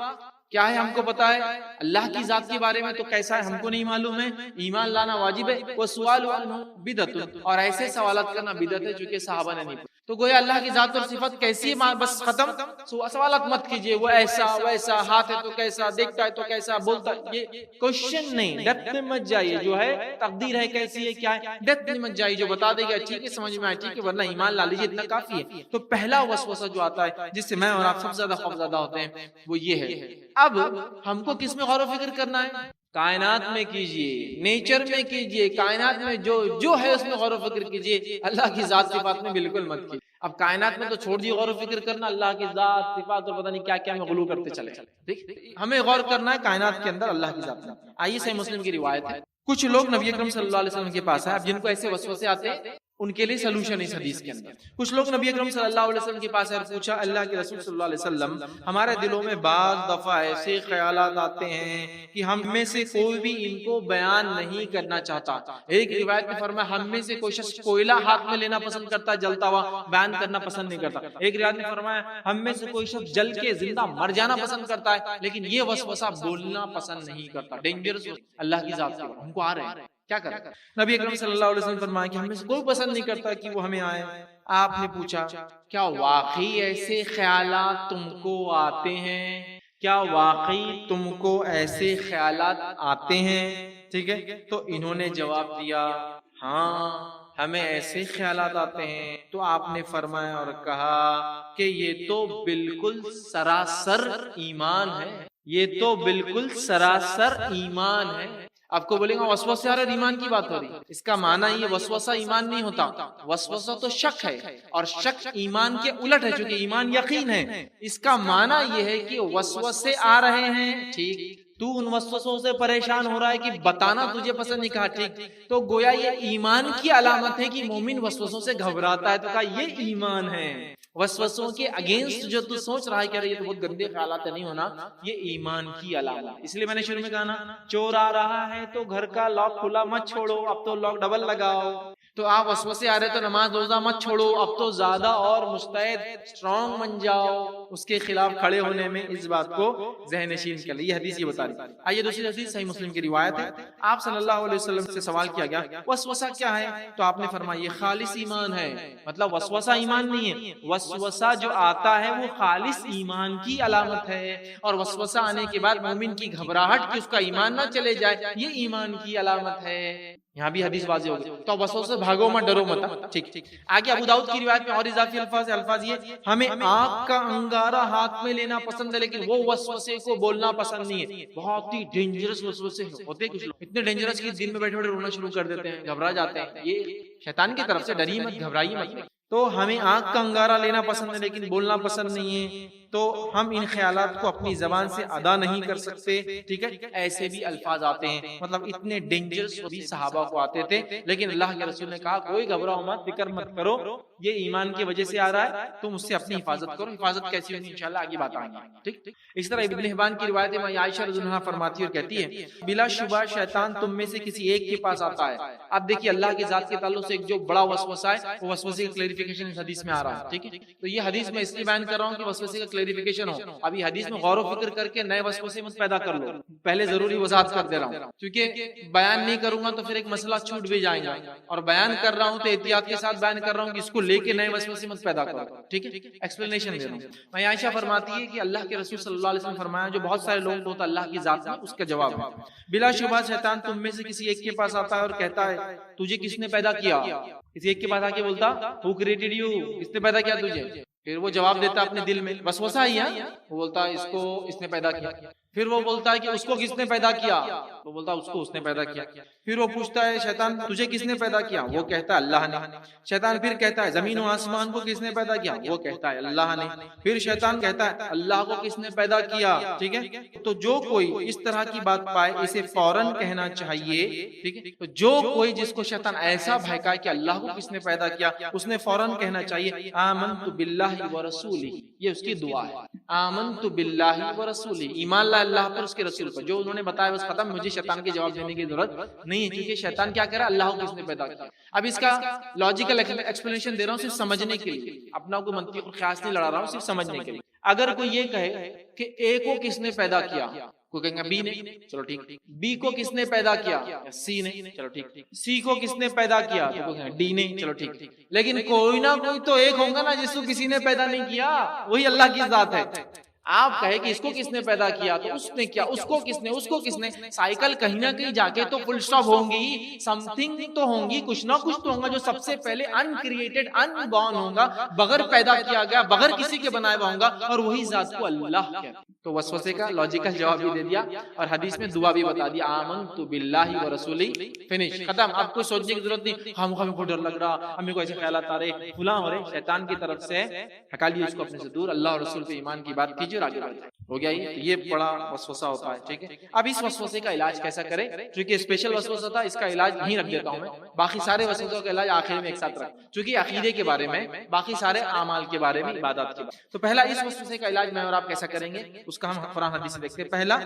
کیا ہے ہم کو پتا ہے، اللہ کی ذات کے بارے میں تو کیسا ہے ہم کو نہیں معلوم ہے، ایمان لانا واجب ہے، وَسُؤَالُ عَنْهُ بِدْعَةٌ، اور ایسے سوالات کرنا بدعت ہے جو کہ صحابہ نے نہیں، تو گویا اللہ کی ذات اور صفت کیسی ہے بس ختم، سوالات مت کیجئے، وہ ایسا ویسا، ہاتھ ہے تو کیسا، دیکھتا ہے تو کیسا، بولتا ہے، یہ کوشچن نہیں، ڈیپتھ میں مت جائیے، جو ہے تقدیر ہے کیسی ہے کیا ہے، ڈیپتھ میں مت جائیے، جو بتا دے گا ٹھیک ہے سمجھ میں آئے ٹھیک ہے، ورنہ ایمان لا لیجیے اتنا کافی ہے۔ تو پہلا وسوسہ جو آتا ہے جس سے میں اور آپ سب سے زیادہ خوفزدہ ہوتے ہیں وہ یہ ہے۔ اب ہم کو کس میں غور و فکر کرنا ہے؟ کائنات میں کیجئے، نیچر میں کیجئے، کائنات میں جو ہے اس میں غور و فکر کیجئے، اللہ کی ذات صفات میں بالکل مت کیجئے۔ اب کائنات میں تو چھوڑ دیے غور و فکر کرنا، اللہ کی ذات صفات اور پتہ نہیں کیا کیا میں غلو کرتے چلے، ٹھیک، ہمیں غور کرنا ہے کائنات کے اندر اللہ کی ذات میں۔ آئیے صحیح مسلم کی روایت ہے، کچھ لوگ نبی اکرم صلی اللہ علیہ وسلم کے پاس آئے، اب جن کو ایسے وسوسے آتے ہیں ان کے لیے سلوشن اس حدیث کے اندر، کچھ لوگ نبی اکرم صلی اللہ علیہ وسلم کے پاس آئے اور پوچھا اللہ کے رسول صلی اللہ علیہ وسلم، ہمارے دلوں میں بعض دفعہ ایسے خیالات آتے ہیں کہ ہم میں سے کوئی بھی ان کو بیان نہیں کرنا چاہتا۔ ایک روایت میں فرمایا ہم میں سے کوئی شخص کوئلہ ہاتھ میں لینا پسند کرتا ہے جلتا ہوا، بیان کرنا پسند نہیں کرتا۔ ایک روایت میں فرمایا ہم میں سے کوئی شخص جل کے زندہ مر جانا پسند کرتا ہے لیکن یہ وسوسہ بولنا پسند نہیں کرتا۔ ڈینجرس اللہ کی ذات کے بارے ہم کو آ رہے ہیں، کیا کریں؟ نبی اکرم صلی اللہ علیہ وسلم فرمایا کہ ہم میں سے کوئی پسند نہیں کرتا کہ وہ ہمیں آئے۔ آپ نے پوچھا کیا واقعی ایسے خیالات تم کو آتے ہیں؟ کیا واقعی تم کو ایسے خیالات آتے ہیں؟ ٹھیک ہے، تو انہوں نے جواب دیا ہاں ہمیں ایسے خیالات آتے ہیں۔ تو آپ نے فرمایا اور کہا کہ یہ تو بالکل سراسر ایمان ہے، یہ تو بالکل سراسر ایمان ہے۔ آپ کو بولیں گا وسوسہ آ رہا ہے، ایمان کی بات ہو رہی ہے، اس کا معنی یہ وسوسہ ایمان نہیں ہوتا، وسوسہ تو شک ہے، اور شک ایمان کے الٹ ہے، چونکہ ایمان یقین ہے۔ اس کا معنی یہ ہے کہ وسوسے آ رہے ہیں، ٹھیک، تو ان وسوسوں سے پریشان ہو رہا ہے کہ بتانا تجھے پسند نہیں، کہا ٹھیک، تو گویا یہ ایمان کی علامت ہے کہ مومن وسوسوں سے گھبراتا ہے، تو کہا یہ ایمان ہے۔ وسوسوں کے اگینسٹ جو تو سوچ رہا ہے کہ یہ تو بہت گندے خیالات نہیں ہونا، یہ ایمان کی علامت۔ اس لیے میں نے شروع میں کہا نا، چور آ رہا ہے تو گھر کا لاک کھلا مت چھوڑو، اب تو لاک ڈبل لگاؤ۔ تو آپ وسوسے آ رہے تو نماز روزہ مت چھوڑو، اب تو زیادہ اور مستعد اسٹرانگ بن جاؤ اس کے خلاف کھڑے ہونے میں، اس بات کو ذہن نشین کر لیں۔ یہ حدیث یہ بتا رہی ہے۔ آئیے دوسری حدیث صحیح مسلم کی روایت ہے، آپ صلی اللہ علیہ وسلم سے سوال کیا گیا وسوسہ کیا ہے، تو آپ نے فرمایا یہ خالص ایمان ہے، مطلب وسوسہ ایمان نہیں ہے، وسوسہ جو آتا ہے وہ خالص ایمان کی علامت ہے، اور وسوسہ آنے کے بعد مومن کی گھبراہٹ کہ اس کا ایمان نہ چلے جائے، یہ ایمان کی علامت ہے۔ یہاں بھی حدیث واضح ہوگی، تو وسوسے سے بھاگو مت، ڈرو مت، ٹھیک۔ آگے ابو داؤد کی روایت میں اور اضافی الفاظ یہ، ہمیں آگ کا انگارہ ہاتھ میں لینا پسند ہے لیکن وہ وسوسے کو بولنا پسند نہیں ہے۔ بہت ہی ڈینجرس وسوسے ہوتے کچھ لوگ، اتنے ڈینجرس کہ دن میں بیٹھے بیٹھے رونا شروع کر دیتے ہیں، گھبرا جاتے ہیں، یہ شیطان کی طرف سے، ڈریے مت، گھبرائیے مت۔ تو ہمیں آنکھ کا انگارہ لینا پسند ہے لیکن بولنا پسند نہیں ہے، تو ہم ان خیالات کو اپنی زبان سے ادا نہیں کر سکتے، ٹھیک ہے۔ ایسے بھی الفاظ آتے ہیں، مطلب اتنے ڈینجرس بھی صحابہ کو آتے تھے، لیکن اللہ کے رسول نے کہا کوئی گھبراؤ مت، فکر مت کرو، یہ ایمان کی وجہ سے آ رہا ہے، تم اس سے اپنی حفاظت کرو۔ حفاظت کیسی ہونی انشاءاللہ آگے بات آئیں گے، ٹھیک۔ اس طرح ابن حبان کی روایت میں عائشہ رضی اللہ عنہا فرماتی اور کہتی ہے بلا شبہ شیطان تم میں سے کسی ایک کے پاس آتا ہے۔ اب دیکھیے اللہ کی ذات کے تعلق سے ایک جو بڑا وسوسہ ہے، وہ وسوسے کا کلیریفیکیشن اس حدیث میں آ رہا ہے، ٹھیک ہے۔ تو یہ حدیث میں اس لیے بیان کر رہا ہوں کہ وسوسے کا کلیریفیکیشن ہو۔ ابھی حدیث میں غور و فکر کر کے نئے وسوسے مت پیدا کر لو، پہلے ضروری وضاحت کر دے رہا ہوں، کیونکہ بیان نہیں کروں گا تو پھر ایک مسئلہ چھوٹ بھی جائے گا، اور بیان کر رہا ہوں تو احتیاط کے ساتھ بیان کر رہا ہوں کہ اس کو لے کے نئے وسوسے مت پیدا کرو، ٹھیک ہے۔ ایکسپلینیشن دے رہا ہوں میں۔ عائشہ فرماتی ہے کہ اللہ کے رسول صلی اللہ علیہ وسلم فرمایا جو بہت سارے لوگ ہوتا اللہ کی ذات میں، اس کا جواب ہے بلا شبہ شیطان تم میں سے کسی ایک کے پاس آتا ہے اور کہتا ہے تجھے کس نے پیدا کیا۔ کسی ایک کے پاس آ کے بولتا ہو کریٹڈ یو، کس نے پیدا کیا تجھے، پھر وہ جواب دیتا اپنے دل میں وسوسہ ہی ہے، وہ بولتا ہے اس کو اس نے پیدا کیا، پھر وہ بولتا ہے کہ اس کو کس نے پیدا کیا، وہ بولتا ہے اس کو اس نے پیدا کیا، پھر وہ پوچھتا ہے شیطان تجھے کس نے پیدا کیا، وہ کہتا ہے اللہ نے، شیطان پھر کہتا ہے زمین و آسمان کو کس نے پیدا کیا، وہ کہتا ہے اللہ نے، پھر شیطان کہتا ہے اللہ کو کس نے پیدا کیا، ٹھیک ہے۔ تو جو کوئی اس طرح کی بات پائے اسے فوراً کہنا چاہیے، ٹھیک ہے۔ تو جو کوئی جس کو شیطان ایسا بہکائے کہ اللہ کو کس نے پیدا کیا، اس نے فوراً کہنا چاہیے آمنت باللہ ورسولہ، یہ اس کی دعا ہے، آمنت باللہ ورسولہ، ایمان لا اللہ پر، اس کے رسول پر، جو انہوں نے بتایا بس ختم، مجھے شیطان کے جواب دینے کی ضرورت نہیں ہے، کیونکہ شیطان کیا کرا، اللہ کو کس نے پیدا کیا۔ اب اس کا لاجیکل ایکسپلینیشن دے رہا ہوں صرف سمجھنے کے لیے، اپنا کوئی منطق اور قیاس نہیں لڑا رہا ہوں، صرف سمجھنے کے لیے۔ اگر کوئی یہ کہے کہ اے کو کس نے پیدا کیا، کوئی کہیں گے بی نے، چلو ٹھیک، بی کو کس نے پیدا کیا، سی نے، چلو ٹھیک، سی کو کس نے پیدا کیا، تو کہیں ڈی نے، چلو ٹھیک، لیکن کوئی نہ کوئی تو ایک ہوگا نا جس کو کسی نے پیدا نہیں کیا، وہی اللہ کی ذات ہے۔ آپ کہے کہ اس کو کس نے پیدا کیا، تو اس نے کیا، اس کو کس نے، اس کو کس نے، سائیکل کہیں نہ کہیں جا کے تو فل سٹاپ ہوں گی، سم تھنگ تو ہوں گی، کچھ نہ کچھ تو ہوگا جو سب سے پہلے ان کریٹڈ، ان بورن ہوگا، بغیر پیدا کیا گیا، بغیر کسی کے بنایا ہوا ہوگا، اور وہی ذات کو اللہ کہتے ہیں۔ تو وسوسے کا لاجیکل جواب بھی دے دیا اور حدیث میں دعا بھی بتا دی، آمنت باللہ ورسولہ، فنش، ختم۔ اب کوئی سوچنے کی ضرورت نہیں ہمیں کو ڈر لگ رہا، ہمیں کو ایسے خیالات آ رہے، فلاں ہو رہے، شیطان کی طرف سے ہٹا لیے اس کو اپنے سے دور، اللہ اور رسول پہ ایمان کی بات کیجیے اور آگے بڑھیں۔ ہو گیا یہ بڑا وسوسہ ہوتا ہے، ٹھیک ہے۔ اب اس وسوسے کا علاج کیسا کرے، چونکہ اسپیشل وسوسہ تھا، اس کا علاج نہیں رکھ دیتا ہوں میں، باقی سارے وسوسوں کا علاج آخر میں ایک ساتھ رکھ، چونکہ عقیدے کے بارے میں، باقی سارے اعمال کے بارے میں، عبادات کے بارے میں۔ تو پہلا اس وسوسے کا علاج میں اور آپ کیسا کریں گے، اس کا ہم قرآن حدیث سے دیکھتے ہیں۔ پہلا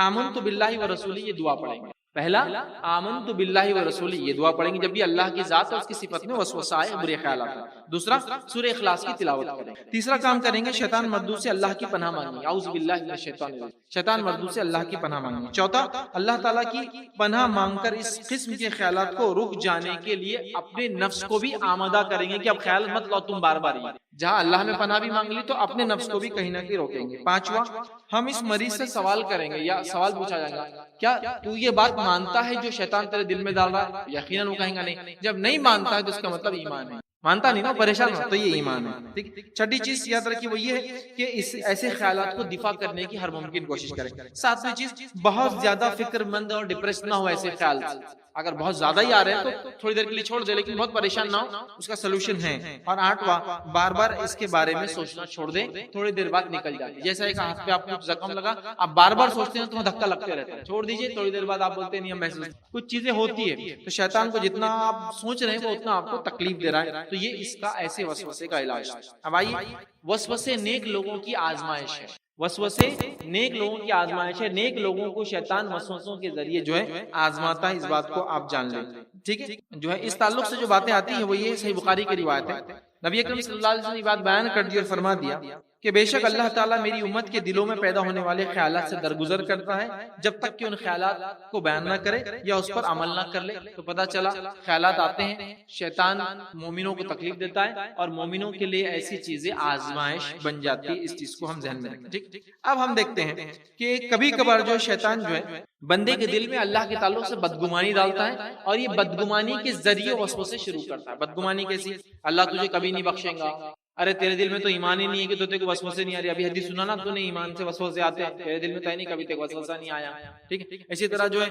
آمنت باللہ ورسولہ، یہ دعا پڑھیں گے، پہلا آمنت باللہ ورسولہ، یہ دعا پڑھیں گے جب بھی اللہ کی ذات اور اس کی صفت میں وسوسہ آئے، برے خیالات آئے۔ دوسرا سورہ اخلاص کی تلاوت کریں۔ تیسرا کام کریں گے شیطان مردود سے اللہ کی پناہ مانگیں گے، اعوذ باللہ من الشیطان الرجیم، شیطان مردود سے اللہ کی پناہ مانگیں گے۔ چوتھا اللہ تعالیٰ کی پناہ مانگ کر اس قسم کے خیالات کو رک جانے کے لیے اپنے نفس کو بھی آمادہ کریں گے کہ اب خیال مت لاؤ تم بار بار، جہاں اللہ میں پناہ بھی مانگ لی تو اپنے نفس کو بھی کہیں نہ کہیں روکیں گے۔ پانچواں ہم اس مریض سے سوال کریں گے، یا سوال پوچھا جائے گا کیا تو یہ بات مانتا ہے جو شیطان تیرے دل میں ڈال رہا ہے، یقیناً وہ کہیں گا نہیں، جب نہیں مانتا ہے تو اس کا مطلب ایمان ہے، مانتا نہیں نا، پریشان ہو، تو یہ ایمان ہے. ٹھیک. چھٹی چیز یاد رکھیے وہ یہ ہے کہ اس ایسے خیالات کو دفاع کرنے کی ہر ممکن کوشش کریں. ساتویں چیز، بہت زیادہ فکر مند اور ڈپریس نہ ہو ایسے خیال سے. اگر بہت زیادہ ہی آ رہے ہیں تو تھوڑی دیر کے لیے چھوڑ دے، لیکن بہت پریشان نہ ہو، اس کا سولوشن ہے. اور آٹھواں، بار بار اس کے بارے میں سوچنا چھوڑ دیں، تھوڑی دیر بعد نکل جاتی. جیسا ایک ہاتھ پہ آپ کو زخم لگا، آپ بار بار سوچتے ہیں تو دھکا لگتے رہتا ہے، چھوڑ دیجئے، تھوڑی دیر بعد آپ بولتے ہیں نہیں ہم محسوس. کچھ چیزیں ہوتی ہے تو شیطان کو جتنا آپ سوچ رہے ہیں وہ اتنا آپ کو تکلیف دے رہا ہے، تو یہ اس کا ایسے وسوسے کا علاج. اب آئیے، وسوسے نیک لوگوں کی آزمائش ہے. وسوسے نیک لوگوں کی آزمائش ہے. نیک لوگوں کو شیطان وسوسوں کے ذریعے جو ہے آزماتا ہے، اس بات کو آپ جان لیں. ٹھیک ہے. جو ہے اس تعلق سے جو باتیں آتی ہیں وہ یہ صحیح بخاری کی روایت ہے. نبی اکرم صلی اللہ علیہ وسلم نے یہ بات بیان کر دی اور فرما دیا کہ بے شک اللہ تعالیٰ میری امت کے دلوں میں پیدا ہونے والے خیالات سے درگزر کرتا ہے جب تک کہ ان خیالات کو بیان نہ کرے یا اس پر عمل نہ کر لے. تو پتہ چلا خیالات آتے ہیں، شیطان مومنوں کو تکلیف دیتا ہے اور مومنوں کے لیے ایسی چیزیں آزمائش بن جاتی ہے. اس چیز کو ہم ذہن میں رکھیں. ٹھیک. اب ہم دیکھتے ہیں کہ کبھی کبھار جو شیطان جو ہے بندے کے دل میں اللہ کے تعلق سے بدگمانی ڈالتا ہے اور یہ بدگمانی کے ذریعے وسوسے شروع کرتا ہے. بدگمانی کیسی؟ اللہ تجھے کبھی نہیں بخشیں گا، ارے تیرے دل میں تو ایمان ہی نہیں ہے کہ تو تیرے کو وسوسے نہیں آ رہی. ابھی حدیث سنا نا تو نے، ایمان سے وسوسے آتے ہیں، تیرے دل میں تو ہے نہیں، کبھی تک وسوسہ نہیں آیا. ٹھیک ہے. اسی طرح جو ہے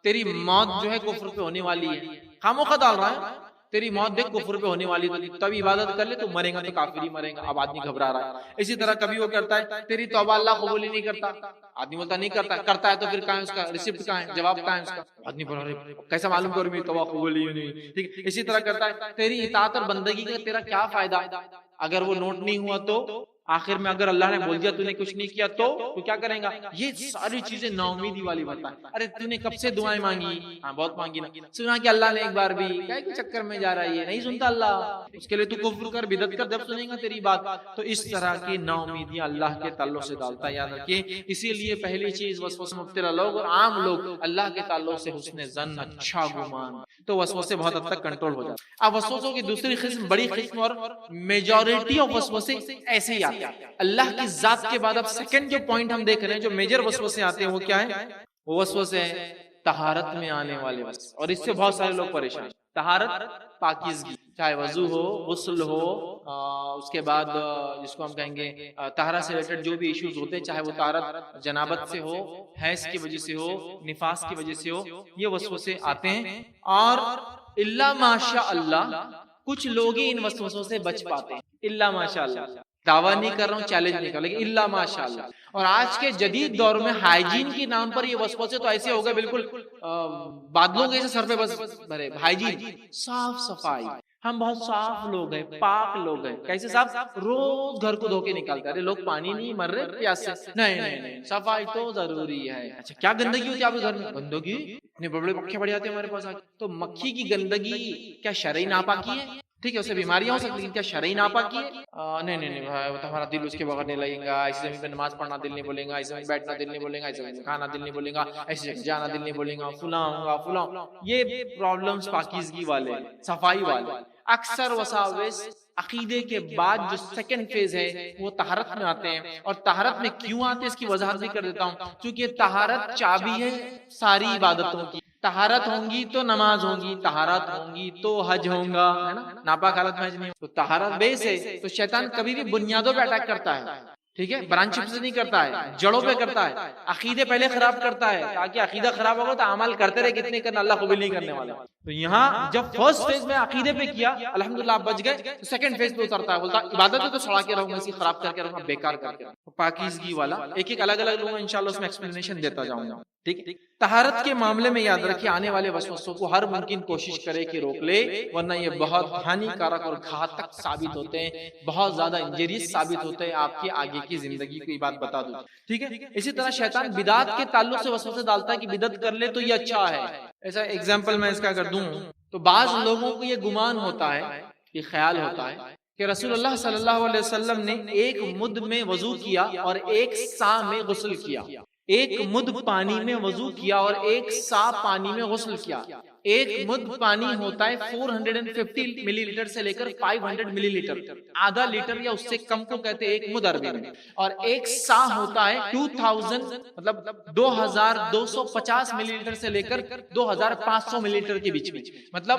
تیری موت جو ہے کفر پہ ہونے والی ہے، خاموخواہ ڈال رہا ہے تیری موت دیکھ کفر پہ ہونے والی تو تب عبادت کر لے، تو مرے گا تو کافر ہی مرے گا. اب آدمی گھبرا رہا ہے. اسی طرح کبھی وہ کرتا ہے تیری توبہ اللہ قبول ہی نہیں کرتا، آدمی بولتا نہیں کرتا، کرتا ہے تو پھر کہاں ہے اس کا ریسیپٹ، کہاں ہے جواب، کہاں ہے اس کا؟ آدمی بول رہا کیسا معلوم کروں میری توبہ قبول ہی نہیں. ٹھیک. اسی طرح کرتا ہے تیری اطاعت اور بندگی کا تیرا کیا فائدہ، اگر وہ نوٹ نہیں ہوا تو آخر میں اگر اللہ نے بول دیا تو نے کچھ نہیں کیا تو کیا کریں گا؟ یہ ساری چیزیں نا امیدی والی بات ہے. ارے تو نے کب سے دعائیں مانگی؟ ہاں بہت مانگی نا. سنا کہ اللہ نے ایک بار بھی، کیا کے چکر میں جا رہا ہے، یہ نہیں سنتا اللہ، اس کے لیے تو کفر کر، بدعت کر، جب سنیں گا تیری بات. تو اس طرح کی نا امیدیاں اللہ کے تعلق سے ڈالتا ہے، یاد رکھیے. اسی لیے پہلی چیز وسوسے مبتلا لوگ اور عام لوگ اللہ کے تعلق سے حسن ظن، اچھا گمان، تو وسوسے بہت حد تک کنٹرول ہو جاتے. اب وسوسوں کی دوسری قسم، بڑی قسم اور میجورٹی آف وسوسے ایسے ہی آتے ہیں اللہ کی ذات کے بعد. اب سیکنڈ جو پوائنٹ ہم دیکھ رہے ہیں جو میجر وسوسے آتے ہیں وہ کیا ہے؟ وہ وسوسے ہیں طہارت میں آنے والے وسوسے، اور اس سے بہت سارے لوگ پریشان. طہارت، پاکیزگی، چاہے وضو ہو، غسل ہو، اس کے بعد جس کو ہم کہیں گے طہارت سے ریلیٹڈ جو بھی ایشوز ہوتے ہیں، چاہے وہ طہارت جنابت سے ہو، حیض کی وجہ سے ہو، نفاس کی وجہ سے ہو، یہ وسوسے آتے ہیں. اور الا ماشاء اللہ کچھ لوگ ہی ان وسوسوں سے بچ پاتے ہیں. الا ماشاء اللہ، دعویٰ نہیں کر رہا ہوں، چیلنج نہیں کر رہا، لیکن الا ماشاء اللہ. اور آج کے جدید دور میں ہائیجین کے نام پر یہ وسوسے تو ایسے ہو گئے بالکل بادلوں کے سر پہ بس بھرے. ہائیجین، صاف صفائی، ہم بہت صاف لوگ ہیں، پاک لوگ ہیں. کیسے صاف؟ روز گھر کو دھو کے نکالتے. ارے لوگ پانی نہیں مر رہے پیاس سے، نہیں، صفائی تو ضروری ہے. اچھا کیا گندگی ہوتی ہے آپ کے گھر میں؟ گندگی اتنے بڑے مکھیاں بڑھ جاتے ہیں ہمارے پاس. تو مکھی کی گندگی کیا شرعی ناپاکی ہے؟ ٹھیک ہے، اسے بیماریاں ہو سکتی ہیں، کیا شرعی ناپاکی ہے؟ نہیں بھائی، وہ تو ہمارا دل اس کے بغیر نہیں لگے گا. ایسی زمین پہ نماز پڑھنا دل نہیں بولے گا، ایسی زمین بیٹھنا دل نہیں بولے گا، ایسی زمین کھانا دل نہیں بولے گا، ایسی جگہ جانا دل نہیں بولے گا، فلاں ہوگا فلاں. یہ پرابلمز پاکیزگی والے، صفائی والے. اکثر وساوس عقیدے کے بعد جو سیکنڈ فیز ہے وہ طہارت میں آتے ہیں. اور طہارت میں کیوں آتے ہیں اس کی وضاحت بھی کر دیتا ہوں. کیونکہ طہارت چابی ہے ساری عبادتوں کی. طہارت ہوں گی تو نماز ہوگی، طہارت ہوں گی تو حج ہوگا، ہے نا. ناپاک حالت میں حج نہیں. تو طہارت بیس ہے. تو شیطان کبھی بھی بنیادوں پہ اٹیک کرتا ہے، ٹھیک ہے، برانچ سے نہیں کرتا ہے، جڑوں پہ کرتا ہے. عقیدے پہلے خراب کرتا ہے تاکہ عقیدہ خراب ہوگا تو اعمال کرتے رہے کتنے کرنا، اللہ قبول نہیں کرنے والا. تو یہاں جب فرسٹ فیز میں عقیدے پہ کیا الحمدللہ آپ بچ گئے، تو سیکنڈ فیز پہ اترتا ہے، بولتا عبادت تو چھڑا کے رہوں گا، اسی خراب کر کے رہوں گا، بیکار کر کے رہوں گا. پاکیزگی والا ایک ایک الگ الگ لوں گا انشاءاللہ، اس میں ایکسپلینیشن دیتا جاؤں گا. ٹھیک. طہارت کے معاملے میں یاد رکھیے آنے والے وسوسوں کو ہر ممکن کوشش کرے کہ روک لے، ورنہ یہ بہت ہانی کارک اور گھاتک ثابت ہوتے ہیں، بہت زیادہ انجریس ثابت ہوتے ہیں آپ کی آگے کی زندگی کو. یہ بات بتا دوں. ٹھیک ہے. اسی طرح شیطان بدعت کے تعلق سے وسوسے ڈالتا ہے کہ بدعت کر لے تو یہ اچھا ہے. ایسا ایگزامپل میں اس کا اگر دوں تو بعض لوگوں کو یہ گمان ہوتا ہے، یہ خیال ہوتا ہے کہ رسول اللہ صلی اللہ علیہ وسلم نے ایک مد میں وضو کیا اور ایک سا میں غسل کیا. ایک مد پانی میں وضو کیا اور ایک سا پانی میں غسل کیا. ایک مد پانی ہوتا ہے 450 ملی لیٹر سے لے کر 500 ملی لیٹر، آدھا لیٹر یا اس سے کم کو کہتے ہیں ایک مد عربی میں. اور ایک سا ہوتا ہے 2000 مطلب 2250 ملی لیٹر سے لے کر 2500 ملی لیٹر کے بیچ میں. مطلب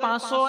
500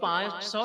500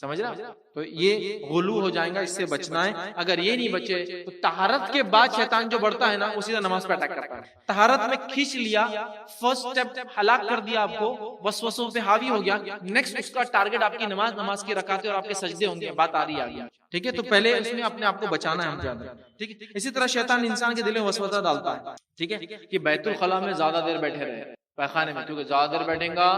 سمجھ رہا؟ تو یہ غلو ہو جائے گا، اس سے بچنا ہے. اگر یہ نہیں بچے تو طہارت کے بعد شیطان جو بڑھتا ہے نا وہ سیدھا نماز پہ اٹیک کرتا ہے. طہارت میں کھینچ لیا، فرسٹ سٹیپ ہلاک کر دیا آپ کو، وسوسوں پہ حاوی ہو گیا، نیکسٹ اس کا ٹارگٹ آپ کی نماز کی رکعتیں اور آپ کے سجدے ہوں گے. بات آ رہی ہے. ٹھیک ہے، تو پہلے اس میں اپنے آپ کو بچانا ہے ہم زیادہ. ٹھیک ہے، اسی طرح شیطان انسان کے دل میں وسوسہ ڈالتا ہے. ٹھیک ہے، کہ بیت الخلاء میں زیادہ دیر بیٹھے رہے، پیخانے میں، کیونکہ زیادہ دیر بیٹھیں گا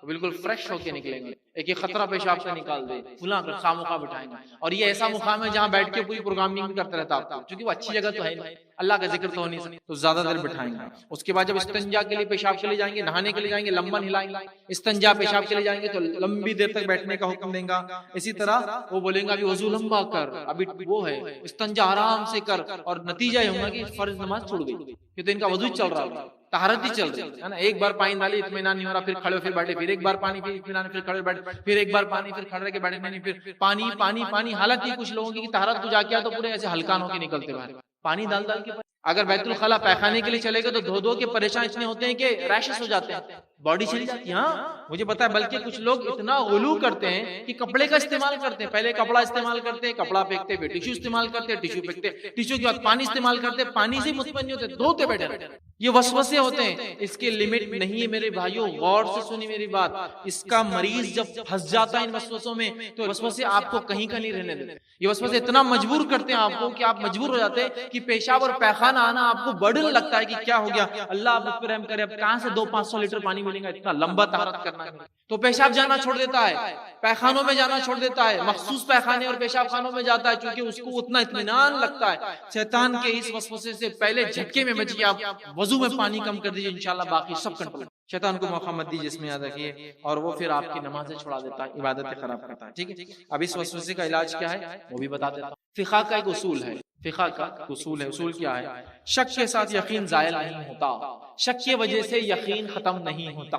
بالکل فریش ہو کے نکلیں گے. ایک خطرہ پیشاب سے نکال دے، فلاں کر خامخواہ بٹھائیں گے. اور یہ ایسا مقام ہے جہاں بیٹھ کے پوری پروگرامنگ بھی کرتا رہتا آپ کو، کیونکہ وہ اچھی جگہ تو ہے نہیں، اللہ کا ذکر تو ہو نہیں سکتا، تو زیادہ دیر بٹھائیں گے. اس کے بعد جب استنجا کے لیے پیشاب کے لیے جائیں گے، نہانے کے لیے جائیں گے، لمبا ہلائیں گے. استنجا پیشاب کے لیے جائیں گے تو لمبی دیر تک بیٹھنے کا حکم دیں گا. اسی طرح وہ بولیں گا ابھی وضو لمبا کر، ابھی وہ ہے استنجا آرام سے کر. اور نتیجہ یہ ہوگا کہ فرض نماز چھوڑ گئی، کیونکہ ان کا وضو چل رہا ہے، طہارت ہی چل رہی ہے نا. ایک بار پانی ڈالی اطمینان نہیں ہو رہا، پھر کھڑے ہو پھر بیٹھے، پھر ایک بار پانی پھر اطمینان، پھر کھڑے بیٹھے، پھر ایک بار پانی، پھر کھڑے کے بیٹھے، نہیں پھر پانی پانی پانی. حالانکہ کچھ لوگوں کی طہارت کو جا کے تو پورے ایسے ہلکان ہو کے نکلتے باہر، پانی ڈال ڈال کے. اگر بیت الخلاء پیخانے کے لیے چلے گئے تو دھو دھو کے پریشان اتنے ہوتے ہیں کہ ریشز ہو جاتے ہیں، باڈی چلی جاتی ہے. ہاں مجھے پتا ہے، بلکہ کچھ لوگ اتنا غلو کرتے ہیں کہ کپڑے کا استعمال کرتے ہیں. پہلے کپڑا استعمال کرتے ہیں، کپڑا پھینکتے، پھر ٹیشو استعمال کرتے، ٹیشو پھینکتے، ٹیشو کے بعد پانی استعمال کرتے، پانی سے مطمئن نہیں ہوتے، دھوتے بیٹھے رہتے. یہ وسوسے ہوتے ہیں، اس کے لمٹ نہیں ہے میرے بھائیوں. غور سے سنی میری بات. اس کا مریض جب پھنس جاتا ہے ان وسوسوں میں تو وسوسے آپ کو کہیں کا نہیں رہنے دیتے. یہ وسوسے اتنا مجبور کرتے ہیں آپ کو کہ آپ مجبور ہو جاتے ہیں کہ پیشاب اور پیخانہ آنا آپ کو برڈن لگتا ہے کہ کیا ہو گیا، اللہ آپ اس پر رحم کرے، اب کہاں سے 200-500 لیٹر پانی ملے گا، اتنا لمبا طہارت کرنا ہے. تو پیشاب جانا چھوڑ دیتا ہے، پیخانوں میں جانا چھوڑ دیتا ہے، مخصوص پیخانے اور پیشاب خانوں میں جاتا ہے، چونکہ اس کو اتنا اطمینان لگتا ہے. شیطان کے اس وسوسے سے پہلے جھٹکے میں بچیے آپ، وضو میں پانی کم کر دیجیے، انشاءاللہ باقی سب کنٹرول. شیطان کو موقع مت دیجیے، اس میں یاد رکھیے. اور وہ پھر آپ کی نمازیں چھڑا دیتا ہے، عبادتیں خراب کرتا ہے. ٹھیک ہے، اب اس وسوسے کا علاج کیا ہے وہ بھی بتا دیتا ہوں. فقہ کا ایک اصول ہے، فقہ کا اصول ہے. اصول کیا ہے؟ شک کے ساتھ یقین زائل نہیں ہوتا، شک کی وجہ سے یقین ختم نہیں ہوتا.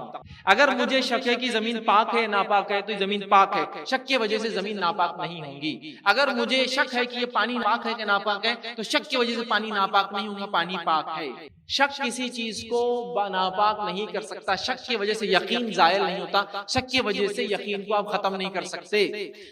اگر مجھے شک ہے کہ زمین پاک ہے ناپاک ہے تو زمین پاک ہے، شک کی وجہ سے زمین ناپاک نہیں ہوں گی. اگر مجھے شک ہے کہ یہ پانی پاک ہے کہ ناپاک ہے تو شک کی وجہ سے پانی ناپاک نہیں ہوگا، پانی پاک ہے. شک کسی چیز کو ناپاک نہیں کر سکتا، شک کی وجہ سے یقین زائل نہیں ہوتا، شک کی وجہ سے یقین کو آپ ختم نہیں کر سکتے.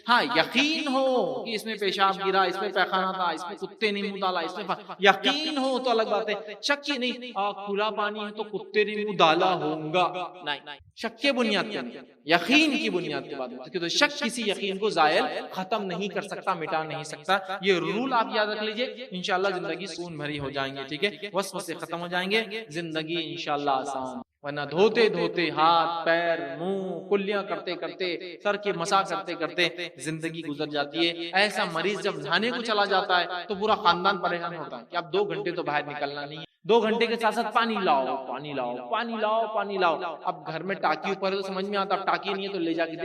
ہاں یقین ہو کہ اس میں پیشاب گرا، اس میں پیخانہ تھا، اس میں کتے نے منہ ڈالا، اس میں یقین ہو تو الگ بات ہے. شک کی نہیں، کھلا پانی ہے تو کتے نے منہ ڈالا ہوگا، نہیں، شک کے بنیاد پہ نہیں، یقین کی بنیاد پہ بات ہے. تو شک کسی یقین کو زائل ختم نہیں کر سکتا، مٹا نہیں سکتا. یہ رول آپ یاد رکھ لیجئے، انشاءاللہ زندگی سکون بھری ہو جائیں گے. ٹھیک ہے، وسوسے ختم ہو جائیں گے، زندگی انشاءاللہ آسان. ورنہ دھوتے دھوتے ہاتھ پیر منہ کلیاں کرتے کرتے سر کے مسا کرتے کرتے زندگی گزر جاتی ہے. ایسا مریض جب نہانے کو چلا جاتا ہے تو پورا خاندان پریشان ہوتا ہے کہ اب 2 گھنٹے تو باہر نکلنا نہیں ہے، 2 گھنٹے کے ساتھ ساتھ پانی لاؤ پانی لاؤ پانی لاؤ پانی لاؤ. اب گھر میں ٹاکی اوپر ہے تو سمجھ میں آتا، اب ٹاکی نہیں ہے تو لے جا کے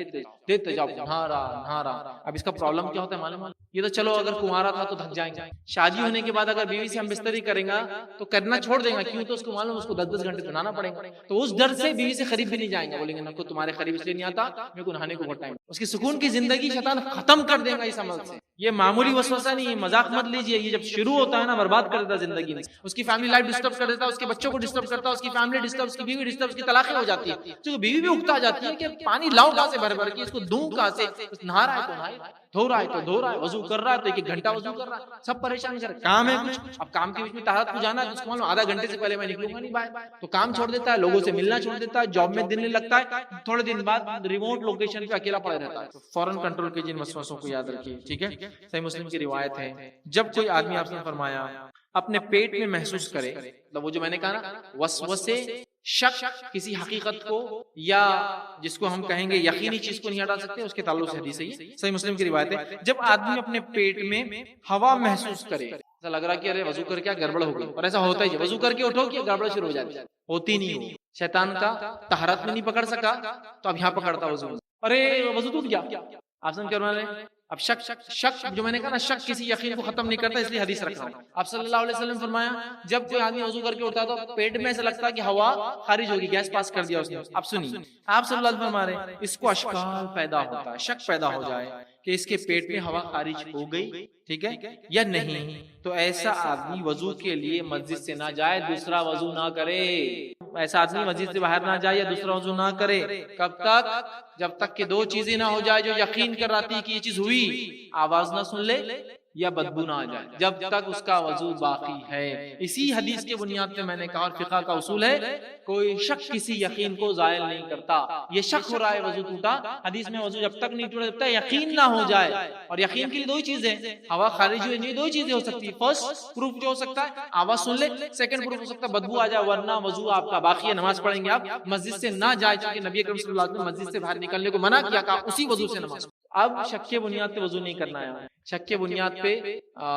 دیتے جاؤ، نہا رہا. اب اس کا پرابلم کیا ہوتا ہے معلوم ہے؟ یہ تو چلو اگر کنوارا تھا تو تھک جائیں گے، شادی ہونے کے بعد اگر بیوی سے ہم بستری کریں گا تو کرنا چھوڑ دیں گا. کیوں؟ تو اس کو معلوم اس کو 10 گھنٹے نہانا پڑے گا، تو اس ڈر سے بیوی سے قریب بھی نہیں جائیں گے. بولیں گے نہ کو تمہارے قریب اس لیے نہیں آتا، میرے کو نہانے کو بہت ٹائم. اس کی سکون کی زندگی شیطان ختم کر دے گا اس عمل سے. یہ معمولی وسوسہ نہیں ہے، مذاق مت لیجیے. یہ جب شروع ہوتا ہے نا برباد کر دیتا زندگی میں، اس کی فیملی لائف ڈسٹرب کر دیتا ہے، اس کے بچوں کو ڈسٹرب کرتا ہے، اس کی فیملی ڈسٹرب، اس کی بیوی ڈسٹرب، اس کی طلاقیں ہو جاتی ہے. تو بیوی بھی اکتا جاتی ہے کہ پانی لاؤ کہاں سے بھر بھر کے، اس کو دوں کہاں سے، نہا رہا ہے تو نہائے، دھو رہا ہے تو دھو رہا ہے، وضو کر رہا ہے تو 1 گھنٹہ وضو کر رہا ہے، سب پریشان کر. کام ہے کچھ، اب کام کے بیچ میں طہارت کو جانا ہے تو اس کو معلوم آدھا گھنٹے سے پہلے میں نکلوں گا نہیں باہر، تو کام چھوڑ دیتا ہے، لوگوں سے ملنا چھوڑ دیتا ہے، جاب میں دل نہیں لگتا ہے، تھوڑے دن بعد ریموٹ لوکیشن پہ اکیلا پڑا رہتا ہے. فوراً کنٹرول کیجیے ان وسوسوں کو، یاد رکھیے. ٹھیک ہے، صحیح مسلم کی روایت ہے، جب کوئی آدمی آپ نے فرمایا اپنے پیٹ میں محسوس کرے، وہ جو میں نے کہا نا وسوسے، شک کسی حقیقت کو یا جس کو ہم کہیں گے یقینی چیز کو نہیں ہٹا سکتے، اس کے تعلق سے حدیث ہے یہ، صحیح مسلم کی روایت ہے. جب آدمی اپنے پیٹ میں ہوا محسوس کرے، ایسا لگ رہا کہ ارے وضو کر کے گڑبڑ ہو گئی، اور ایسا ہوتا ہی، وضو کر کے اٹھو کہ گڑبڑ شروع ہو جاتی، ہوتی نہیں ہو. شیطان کا طہارت میں نہیں پکڑ سکا تو اب یہاں پکڑتا وضو، ارے وضو ٹوٹ گیا. آپ سمجھ کر اب شک جو میں نے کہا نا، شک کسی یقین کو ختم نہیں کرتا، اس لیے حدیث رکھا ہوں. آپ صلی اللہ علیہ وسلم فرمایا جب کوئی آدمی وضو کر کے اٹھتا تو پیٹ میں ایسا لگتا کہ ہوا خارج ہوگی، گیس پاس کر دیا اس نے. اب سنیے، آپ صلی اللہ علیہ وسلم فرما رہے ہیں اس کو اشکال پیدا ہوتا ہے، شک پیدا ہو جائے کہ اس کے پیٹ میں ہوا خارج ہو گئی، ٹھیک ہے یا نہیں، تو ایسا آدمی وضو کے لیے مسجد سے نہ جائے، دوسرا وضو نہ کرے. ایسا آدمی مسجد سے باہر نہ جائے یا دوسرا وضو نہ کرے. کب تک؟ جب تک کہ دو چیزیں نہ ہو جائے جو یقین کر رہتی کہ یہ چیز ہوئی، آواز نہ سن لے یا بدبو نہ آ جائے، جب تک اس کا وضو باقی ہے. اسی حدیث کے بنیاد پہ میں نے کہا، اور فقہ کا اصول ہے کوئی شک کسی یقین کو زائل نہیں کرتا. یہ شک ہو رہا ہے وضو ٹوٹا، حدیث میں وضو جب تک نہیں ٹوٹا جب تک یقین نہ ہو جائے. اور یقین کے لیے دو ہی چیزیں، ہوا خارج ہوئی، دو ہی چیزیں ہو سکتی ہے. فرسٹ پروف جو ہو سکتا ہے آواز سن لے، سیکنڈ پروف ہو سکتا ہے بدبو آ جائے، ورنہ وضو آپ کا باقی ہے، نماز پڑھیں گے آپ. مسجد سے نہ جائے، چونکہ نبی اکرم صلی اللہ علیہ وسلم مسجد سے باہر نکلنے کو منع کیا، کہا اسی وضو سے نماز. اب شک کے بنیاد پہ وضو نہیں کرنا ہے، شک کے بنیاد پہ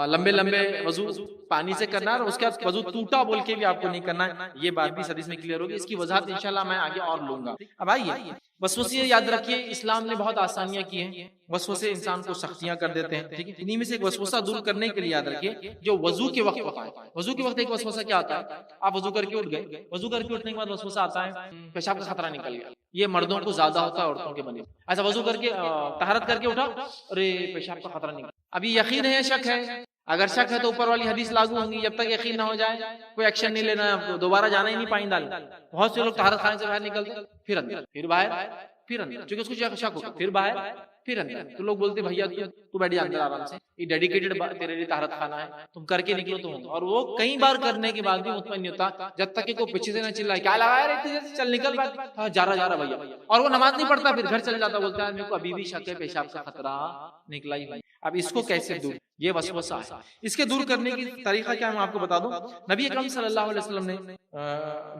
لمبے لمبے وضو پانی سے کرنا ہے، اور اس کے بعد وضو ٹوٹا بول کے بھی آپ کو نہیں کرنا ہے. یہ بات بھی حدیث میں کلیئر ہوگی، اس کی وضاحت انشاءاللہ میں آگے اور لوں گا. اب آئیے وسوسے یاد رکھیے، اسلام نے بہت آسانیاں کی ہیں. وسوسے انسان کو سختیاں کر دیتے ہیں، ٹھیک ہے. انہی میں سے ایک وسوسہ دور کرنے کے لیے یاد رکھیے جو وضو کے وقت ہوتا ہے. وضو کے وقت ایک وسوسہ کیا آتا ہے؟ آپ وضو کر کے اٹھ گئے، وضو کر کے اٹھنے کے بعد وسوسہ آتا ہے پیشاب کا خطرہ نکل گیا. یہ مردوں کو زیادہ ہوتا ہے، عورتوں کے بنے. ایسا وضو کر کے طہارت کر کے اٹھا، ارے پیشاب کا خطرہ نکل. ابھی یقین ہے یا شک ہے؟ اگر شک ہے تو اوپر والی حدیث لاگو ہوں گی، جب تک یقین نہ ہو جائے کوئی ایکشن نہیں لینا ہے آپ کو، دوبارہ جانا ہی نہیں پانی ڈالنا. بہت سے لوگ طہارت خانے سے باہر نکلتے پھر اندر، پھر باہر، پھر اندر، چونکہ اس کو شک ہوگا، پھر باہر پھر اندر. تو لوگ بولتے بھیا تو بیٹھ جا اندر آرام سے، یہ ڈیڈیکیٹڈ تیرے لیے طہارت خانہ ہے، تم کر کے نکلو تو ہوگا. اور وہ کئی بار کرنے کے بعد بھی مطمئن نہیں ہوتا جب تک کہ کوئی پیچھے سے نہ چلائے کیا لگا رہے اتنی، چل نکل بات، ہاں جا رہا بھیا، اور وہ نماز نہیں پڑھتا، پھر گھر چل جاتا، بولتا ہے میرے کو ابھی بھی شک ہے پیشاب کا خطرہ نکلا ہی نہیں. اب اس کو کیسے دور؟ یہ وسوسہ ہے، اس کے دور کرنے کی طریقہ کیا میں آپ کو بتا دوں. نبی اکرم صلی اللہ علیہ وسلم نے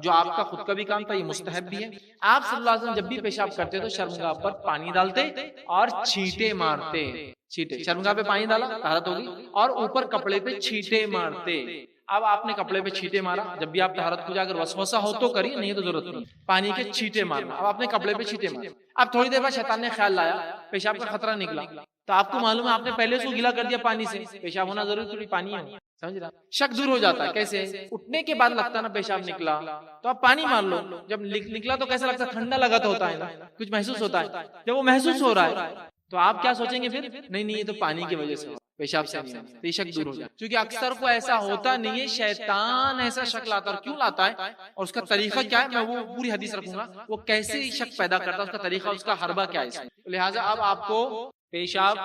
جو آپ کا خود کا بھی کام تھا، یہ مستحب بھی ہے. آپ صلی اللہ علیہ وسلم جب بھی پیشاب کرتے تو شرمگاہ پر پانی ڈالتے اور چھینٹے مارتے. چھینٹے، شرمگاہ پہ پانی ڈالا طہارت ہوگی، اور اوپر کپڑے پہ چھینٹے مارتے. اب آپ نے کپڑے پہ چھینٹے مارا، جب بھی آپ طہارت کو جا کر وسوسہ ہو تو کریے، نہیں تو ضرورت نہیں. پانی کے چھینٹے مارنا. اب آپ نے کپڑے پہ چھینٹے مارے، اب تھوڑی دیر بعد شیطان نے خیال لایا پیشاب کا خطرہ نکلا، تو آپ کو معلوم ہے آپ نے پہلے اس کو گیلا کر دیا پانی سے، پیشاب ہونا ضروری تھوڑی پانی ہے، سمجھ رہا. شک دور ہو جاتا ہے. کیسے؟ اٹھنے کے بعد لگتا نا پیشاب نکلا تو آپ پانی مار لو. جب نکلا تو کیسا لگتا ہے؟ ٹھنڈا لگا تو ہوتا ہے نا، کچھ محسوس ہوتا ہے. جب وہ محسوس ہو رہا ہے تو آپ کیا سوچیں گے پھر؟ نہیں یہ تو پانی کی وجہ سے، پیشاب سے نہیں، تو یہ شک دور ہو جائے. کیونکہ اکثر کو ایسا ہوتا نہیں ہے، شیطان ایسا شک لاتا ہے. اور کیوں لاتا ہے اور اس کا طریقہ کیا ہے، میں وہ پوری حدیث رکھوں گا، وہ کیسے شک پیدا کرتا ہے، اس کا طریقہ، اس کا حربہ کیا ہے. لہٰذا اب آپ کو پیشاب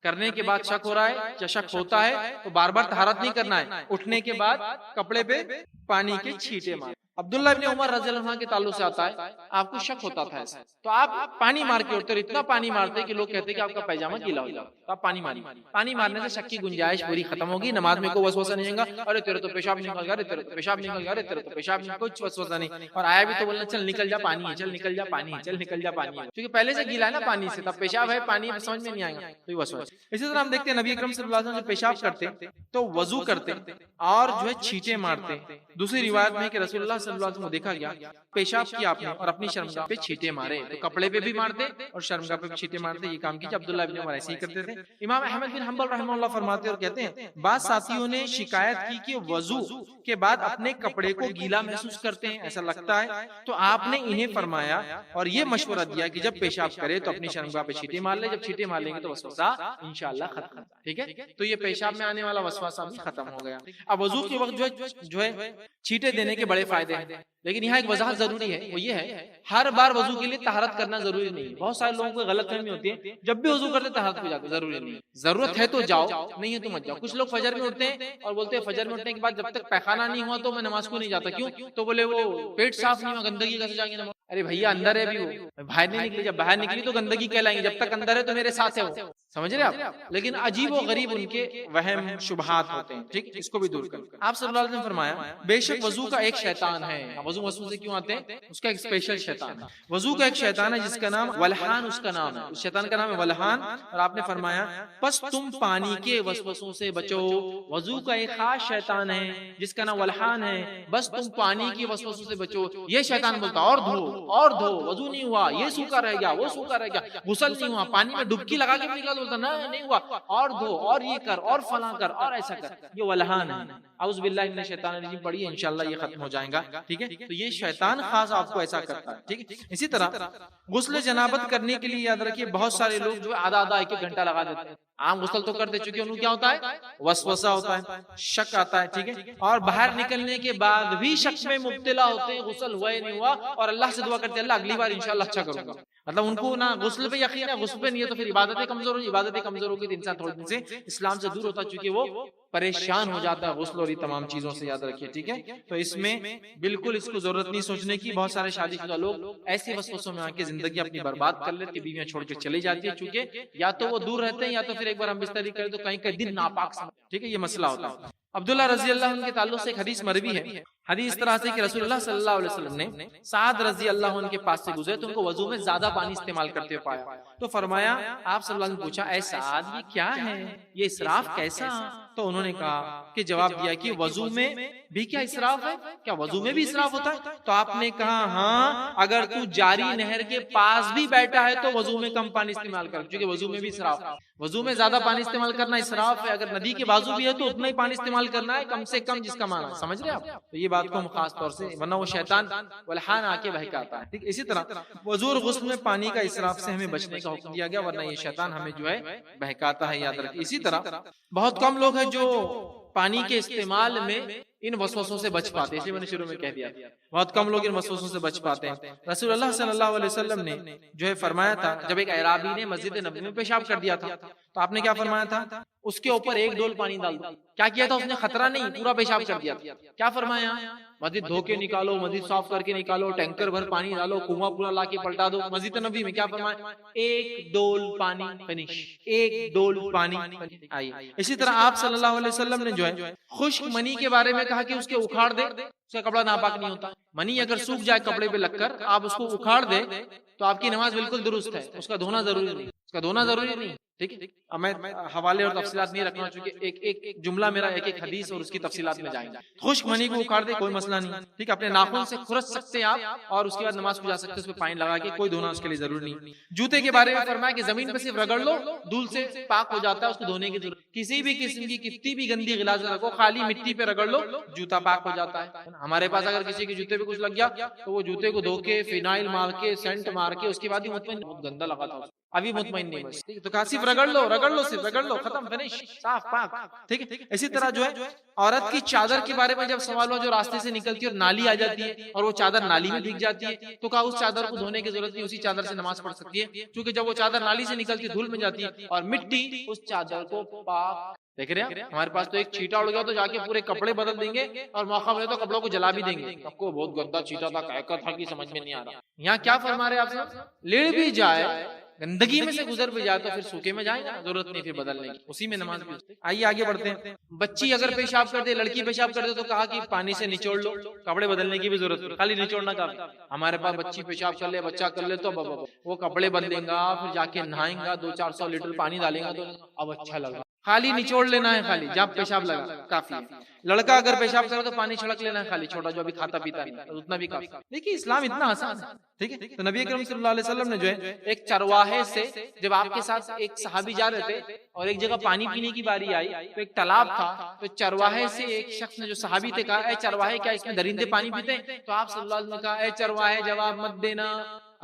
کرنے کے بعد شک ہو رہا ہے یا شک ہوتا ہے تو بار بار طہارت نہیں کرنا ہے، اٹھنے کے بعد کپڑے پہ پانی کے چھینٹے مار. عبداللہ ابن عمر رضی اللہ عنہ کے تعلق سے آتا ہے، آپ کو شک ہوتا تھا ایسا تو آپ پانی مار کے اٹھتے، اور اتنا پانی مارتے کہ لوگ کہتے کہ آپ کا پیجامہ گیلا ہو جاتا، تو آپ پانی ماری. پانی مارنے سے شک کی گنجائش پوری ختم ہوگی. نماز میں کوئی وسوسہ نہیں آئے گا، ارے تیرے تو پیشاب نکل گیا، ارے تیرے تو پیشاب نکل گیا، ارے تیرے تو پیشاب نکل، کچھ وسوسہ نہیں. اور آیا بھی تو بولنا چل نکل جا پانی ہے، چل نکل جا پانی ہے، چل نکل جا پانی ہے، کیونکہ پہلے سے گیلا ہے نا پانی سے، تب پیشاب ہے پانی سمجھ میں نہیں آئے گا، تو یہ وسوسہ. اسی طرح ہم دیکھتے ہیں نبی اکرم صلی اللہ علیہ وسلم جب پیشاب کرتے تو وضو کرتے اور جو ہے چھینٹے مارتے. دوسری روایت میں کہ رسول اللہ صلی اللہ علیہ وسلم کو دیکھا گیا پیشاب کیا آپ نے اور اپنی شرمگاہ پہ چھینٹے مارے، تو کپڑے پہ بھی مارتے اور شرمگاہ پہ بھی چھینٹے مارتے. یہ کام کیجیے. عبداللہ ابن عمر ایسے ہی کرتے تھے. امام احمد بن حنبل رحمہ اللہ فرماتے اور کہتے ہیں بعض ساتھیوں نے شکایت کی کہ وضو کے بعد اپنے کپڑے کو گیلا محسوس کرتے ہیں، ایسا لگتا ہے، تو آپ نے انہیں فرمایا اور یہ مشورہ دیا کہ جب پیشاب کرے تو اپنی شرمگاہ پہ چھینٹے مار لے، جب چھینٹے مار لیں گے تو وسوسہ انشاءاللہ ختم. ٹھیک ہے، تو یہ پیشاب میں آنے والا وسوسہ بھی ختم ہو گیا. اب وضو کے وقت جو ہے چھینٹے دینے کے بڑے فائدے ہیں، لیکن یہاں ایک وضاحت ضروری ہے، وہ یہ ہے ہر بار وضو کے لیے طہارت کرنا ضروری نہیں ہے. بہت سارے لوگوں کو غلط فہمی ہوتی ہے، جب بھی وضو کرتے طہارت کو جاتے، ضروری نہیں. ضرورت ہے تو جاؤ، نہیں ہے تو مت جاؤ. کچھ لوگ فجر میں اٹھتے ہیں اور بولتے ہیں فجر میں اٹھنے کے بعد جب تک پیخانہ نہیں ہوا تو میں نماز کو نہیں جاتا. کیوں؟ تو بولے وہ پیٹ صاف نہیں ہوا، گندگی کیسے جائیں گے نماز. ارے بھیا اندر ہے بھی، وہ باہر نہیں نکلی، جب باہر نکلی تو گندگی کہلائیں گے، جب تک اندر ہے تو میرے ساتھ ہے وہ. سمجھ رہے آپ؟ لیکن عجیب و غریب ان کے وہم شبہات ہوتے ہیں. ٹھیک، اس کو بھی دور کریں. آپ صلی اللہ علیہ وسلم نے فرمایا بے شک وضو کا ایک شیطان ہے. وضو وضو سے کیوں آتے ہیں؟ اس کا ایک اسپیشل شیطان ہے. وضو کا ایک شیطان ہے جس کا نام ولحان، اس کا نام ہے، اس شیطان کا نام ہے ولحان. اور آپ نے فرمایا پس تم پانی کے وسوسوں سے بچو. وضو کا ایک خاص شیطان ہے جس کا نام ولحان ہے، بس تم پانی کے وسوسوں سے بچو. یہ شیطان بولتا اور دھو اور دھو، وضو نہیں ہوا، یہ سوکھا رہ گیا، وہ سوکھا رہ گیا، غسل نہیں ہوا، پانی میں ڈبکی لگا کے نکلا، بولتا نہیں ہوا، اور دھو اور یہ کر اور فلاں کر اور ایسا کر. یہ ولحان ہے. اعوذ باللہ من الشیطان الرجیم پڑھیے، انشاءاللہ یہ ختم ہو جائے گا. ٹھیک ہے، تو یہ شیطان خاص آپ کو ایسا کرتا ہے. ٹھیک ہے. اسی طرح غسل جنابت کرنے کے لیے یاد رکھیے بہت سارے لوگ جو آدھا آدھا ایک ایک گھنٹہ لگا دیتے ہیں. عام غسل تو کرتے، چونکہ انہوں کیا ہوتا ہے، وسوسہ ہوتا ہے، شک آتا ہے، ٹھیک ہے، اور باہر نکلنے کے بعد بھی شک میں مبتلا ہوتے ہیں، غسل ہوا یا نہیں ہوا، اور اللہ سے دعا کرتے ہیں اللہ اگلی بار انشاءاللہ اچھا کروں گا. مطلب ان کو نہ غسل پہ یقین ہے، غسل پہ نہیں ہے تو پھر عبادتیں کمزور ہوگی، عبادتیں کمزور ہوگی تو انسان تھوڑے دن سے اسلام سے دور ہوتا ہے، چونکہ وہ پریشان ہو جاتا ہے غسل اور یہ تمام چیزوں سے، یاد رکھیے، ٹھیک ہے. تو اس میں بالکل اس کو ضرورت نہیں سوچنے کی. بہت سارے شادی شدہ لوگ ایسے وسوسوں میں آ کے زندگی اپنی برباد کر لیتے کہ بیویاں چھوڑ کے چلی جاتی ہے، چونکہ یا تو وہ دور رہتے ہیں یا تو پھر ایک بار ہم بستری کریں تو کہیں کہیں دن ناپاک سمجھ، ٹھیک ہے، یہ مسئلہ ہوتا ہے. عبداللہ رضی اللہ عنہ کے تعلق سے ایک حدیث مروی ہے. حدیث اس طرح سے کہ رسول اللہ صلی اللہ علیہ وسلم نے سعد رضی اللہ عنہ کے پاس سے گزرے تو ان کو وضو میں زیادہ پانی استعمال کرتے ہوئے پایا، تو فرمایا، آپ صلی اللہ علیہ وسلم نے پوچھا، اے سعد یہ کیا ہے، یہ اسراف کیسا؟ تو انہوں نے کہا کہ جواب دیا کہ وضو میں بھی کیا اسراف ہے، کیا وضو میں بھی اسراف ہوتا ہے؟ تو آپ نے کہا ہاں، اگر تو جاری نہر کے پاس بھی بیٹھا ہے تو وضو میں کم پانی استعمال کر، کیونکہ وضو میں بھی اسراف ہے. وضو میں زیادہ پانی استعمال کرنا اسراف ہے، اگر ندی کے بازو بھی ہے تو اتنا ہی پانی استعمال کرنا ہے کم سے کم، جس کا معنی سمجھ رہے آپ؟ تو یہ بات کو ہم خاص طور سے، ورنہ وہ شیطان والہان آ کے بہکاتا ہے، ٹھیک. اسی طرح وضو اور غسل میں پانی کا اسراف سے ہمیں بچنے کا حکم دیا گیا، ورنہ یہ شیطان ہمیں جو ہے بہکاتا ہے، یاد رکھیے. اسی طرح بہت کم لوگ ہیں جو پانی کے استعمال میں ان وسوسوں سے بچ پاتے ہیں، اس لیے میں نے شروع میں کہہ دیا بہت کم لوگ ان وسوسوں سے بچ پاتے ہیں. رسول اللہ صلی اللہ علیہ وسلم نے جو ہے فرمایا تھا، جب ایک اعرابی نے مسجد نبوی میں پیشاب کر دیا تھا تو آپ نے کیا فرمایا تھا، اس کے اوپر ایک ڈول پانی ڈال دو. کیا کیا تھا اس نے؟ خطرہ نہیں، پورا پیشاب کر دیا تھا. کیا فرمایا؟ مسجد دھو کے نکالو، مسجد صاف کر کے نکالو، ٹینکر بھر پانی ڈالو، کنواں پورا لا کے پلٹا دو. مسجد نبوی میں کیا فرمایا؟ ایک ڈول پانی فنش، ایک ڈول پانی آئیے. اسی طرح آپ صلی اللہ علیہ وسلم نے جو ہے خشک منی کے بارے میں کہا کہ اس کے اکھاڑ دے، اس کا کپڑا ناپاک نہیں ہوتا. منی اگر سوکھ جائے کپڑے پہ لگ کر آپ اس کو اکھاڑ دے تو آپ کی نماز بالکل درست ہے، اس کا دھونا ضروری نہیں، اس کا دھونا ضروری نہیں، ٹھیک ہے. اب میں حوالے اور تفصیلات نہیں رکھنا چونکہ ایک جملہ میرا ایک حدیث اور اس کی تفصیلات میں جائیں گے. خشک منی کو اکھاڑ دے کوئی مسئلہ نہیں، ٹھیک ہے. اپنے ناخن سے کھرچ سکتے ہیں آپ اور اس کے بعد نماز کو جا سکتے ہیں، اس پہ پانی لگا کے، کوئی دھونا اس کے لیے ضروری نہیں. جوتے کے بارے میں فرمایا کہ زمین پہ صرف رگڑ لو، دھول سے پاک ہو جاتا ہے، اس کو دھونے کی ضرورت. کسی بھی قسم کی کتنی بھی گندی غلاظت رکھو، خالی مٹی پہ رگڑ لو، جوتا پاک ہو جاتا ہے. ہمارے پاس اگر کسی کے جوتے پہ کچھ لگ گیا تو وہ جوتے کو دھو کے فینائل مار کے سینٹ مار کے اس کے بعد ہی مطمئن، بہت گندا لگا تھا ابھی مطمئن نہیں بس، تو کہا صرف رگڑ لو، رگڑ لو، صرف رگڑ لو، ختم، فنش، صاف پاک، ٹھیک ہے. اسی طرح جو ہے عورت کی چادر کے بارے میں جب سوال ہوا جو راستے سے نکلتی ہے اور نالی آ جاتی ہے اور وہ چادر نالی میں بھیگ جاتی ہے تو کہا اس چادر کو دھونے کی ضرورت نہیں، اسی چادر سے نماز پڑھ سکتی ہے، کیونکہ جب وہ چادر نالی سے نکلتی ہے دھول میں جاتی ہے اور مٹی اس چادر کو پاک. دیکھ رہے ہیں ہمارے پاس تو ایک چیٹا اڑ گیا تو جا کے پورے کپڑے بدل دیں گے اور موقع ملے تو کپڑوں کو جلا بھی دیں گے. آپ کو بہت گندا چیٹا تھا، کہا تھا کہ سمجھ میں نہیں آ رہا. یہاں کیا فرما رہے آپ سے؟ لڑ بھی جائے، گندگی میں سے گزر بھی جائے تو پھر سوکھے میں جائے گا، ضرورت نہیں پھر بدلنے کی، اسی میں نماز بھی. آئیے آگے بڑھتے ہیں. بچی اگر پیشاب کر دے، لڑکی پیشاب کر دے تو کہا کہ پانی سے نچوڑ لو، کپڑے بدلنے کی بھی ضرورت نہیں، خالی نچوڑنا کافی. ہمارے پاس بچی پیشاب کر لے، بچہ کر لے تو وہ کپڑے بدلیں گا، پھر جا کے نہائیں گا، 200-400 لیٹر پانی ڈالیں گا تو اب اچھا لگا. خالی نچوڑ لینا ہے، خالی جب پیشاب لگا کافی ہے. لڑکا اگر پیشاب کرے تو پانی چھڑک لینا ہے خالی، چھوٹا جو ابھی کھاتا پیتا نہیں اتنا بھی کافی. دیکھیے اسلام اتنا آسان ہے، ٹھیک ہے. تو نبی کریم صلی اللہ علیہ وسلم نے جو ہے ایک چرواہے سے، جب آپ کے ساتھ ایک صحابی جا رہے تھے اور ایک جگہ پانی پینے کی باری آئی تو ایک تالاب تھا، تو چرواہے سے ایک شخص نے جو صحابی تھے کہا، اے چرواہے کیا اس میں درندے پانی پیتے ہیں؟ تو آپ صلی اللہ علیہ وسلم نے کہا، اے چرواہے جواب مت دینا،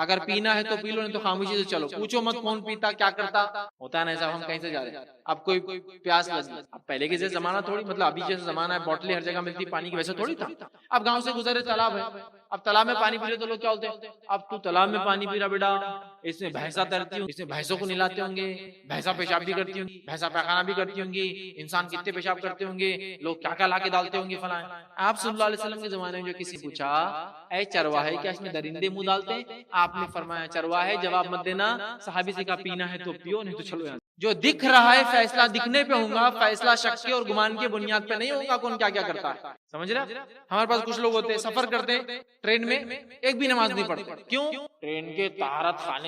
اگر پینا ہے تو پی لو، نہیں تو خاموشی سے چلو، پوچھو مت کون پیتا کیا کرتا. ہوتا ہے نا ایسا، ہم کہیں سے جا رہے ہیں، اب کوئی پیاس لگی، اب پہلے کے جیسے زمانہ تھوڑی، مطلب ابھی جیسے زمانہ ہے بوتلیں ہر جگہ ملتی پانی کی، ویسے تھوڑی تھا. اب گاؤں سے گزرے تالاب ہے، اب تالاب میں پانی پی رہے تو لوگ کیا ہوتے ہیں، اب تو تالاب میں پانی پی رہا بیٹا، اس میں بھینسا تیرتی ہوں، اس میں بھینسوں کو نلاتے ہوں گے، بھینسا پیشاب بھی کرتی ہوں گی، بھینسا پیخانہ بھی کرتی ہوں گی، انسان کتنے پیشاب کرتے ہوں گے، لوگ کیا کیا لا کے ڈالتے ہوں گے فلاں. آپ صلی اللہ علیہ وسلم کے زمانے میں جو کسی پوچھا، اے چرواہے کیا اس میں درندے منہ ڈالتے ہیں؟ آپ نے فرمایا چرواہے جواب مت دینا. صحابی سے کہا پینا ہے تو پیو، نہیں تو چلو یہاں. جو دکھ رہا ہے فیصلہ دکھنے پہ ہوگا، فیصلہ شک کے اور گمان کے بنیاد پہ نہیں ہوگا کون کیا کیا کرتا ہے. سمجھ رہے؟ ہمارے پاس کچھ لوگ ہوتے ہیں سفر کرتے ہیں ٹرین میں، ایک بھی نماز نہیں پڑھتے. کیوں؟ ٹرین کے طہارت خانے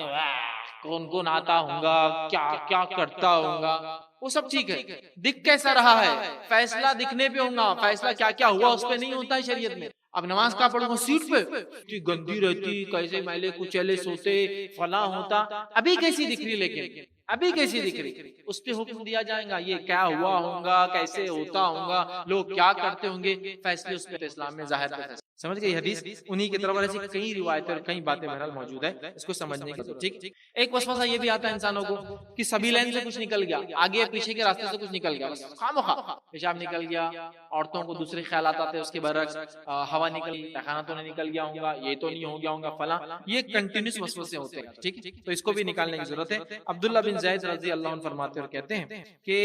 کون کون آتا ہوگا، کیا کیا کرتا ہوگا، وہ سب ٹھیک ہے. دکھ کیسا رہا ہے فیصلہ دکھنے پہ ہوگا، فیصلہ کیا کیا ہوا اس پہ نہیں ہوتا ہے شریعت میں. اب نماز کا پڑھوں گا سیٹ پہ گندی رہتی، کیسے میلے کچیلے سوتے، فلاں ہوتا، ابھی کیسی دکھ رہی، لیکن ابھی کیسی دکھ رہی، اس پہ حکم دیا جائے گا یہ کیا ہوا ہوگا، کیسے ہوتا ہوگا، لوگ کیا کرتے ہوں گے، فیصلے اس پہ اسلام میں ظاہر ہے. سمجھ گئی حدیث انہی کی طرف، ایسی کئی روایتیں اور کئی باتیں بہرحال موجود ہے، اس کو سمجھنے کی ضرورت. ٹھیک. ایک وسوسہ یہ بھی آتا ہے انسانوں کو کہ سبھی لائن سے کچھ نکل گیا، آگے پیچھے کے راستے سے کچھ نکل گیا، بس خواہ پیشاب نکل گیا، عورتوں کو دوسرے خیالات آتے ہیں اس کے برعکس، ہوا نکل گئی، پیخانہ تو نہیں نکل گیا ہوں گا، یہ تو نہیں ہو گیا ہوں گا فلاں، یہ کنٹینیوس وسوسے ہوتے ہیں. ٹھیک. تو اس کو بھی نکالنے کی ضرورت ہے. عبداللہ بن زید رضی اللہ عنہ فرماتے اور کہتے ہیں کہ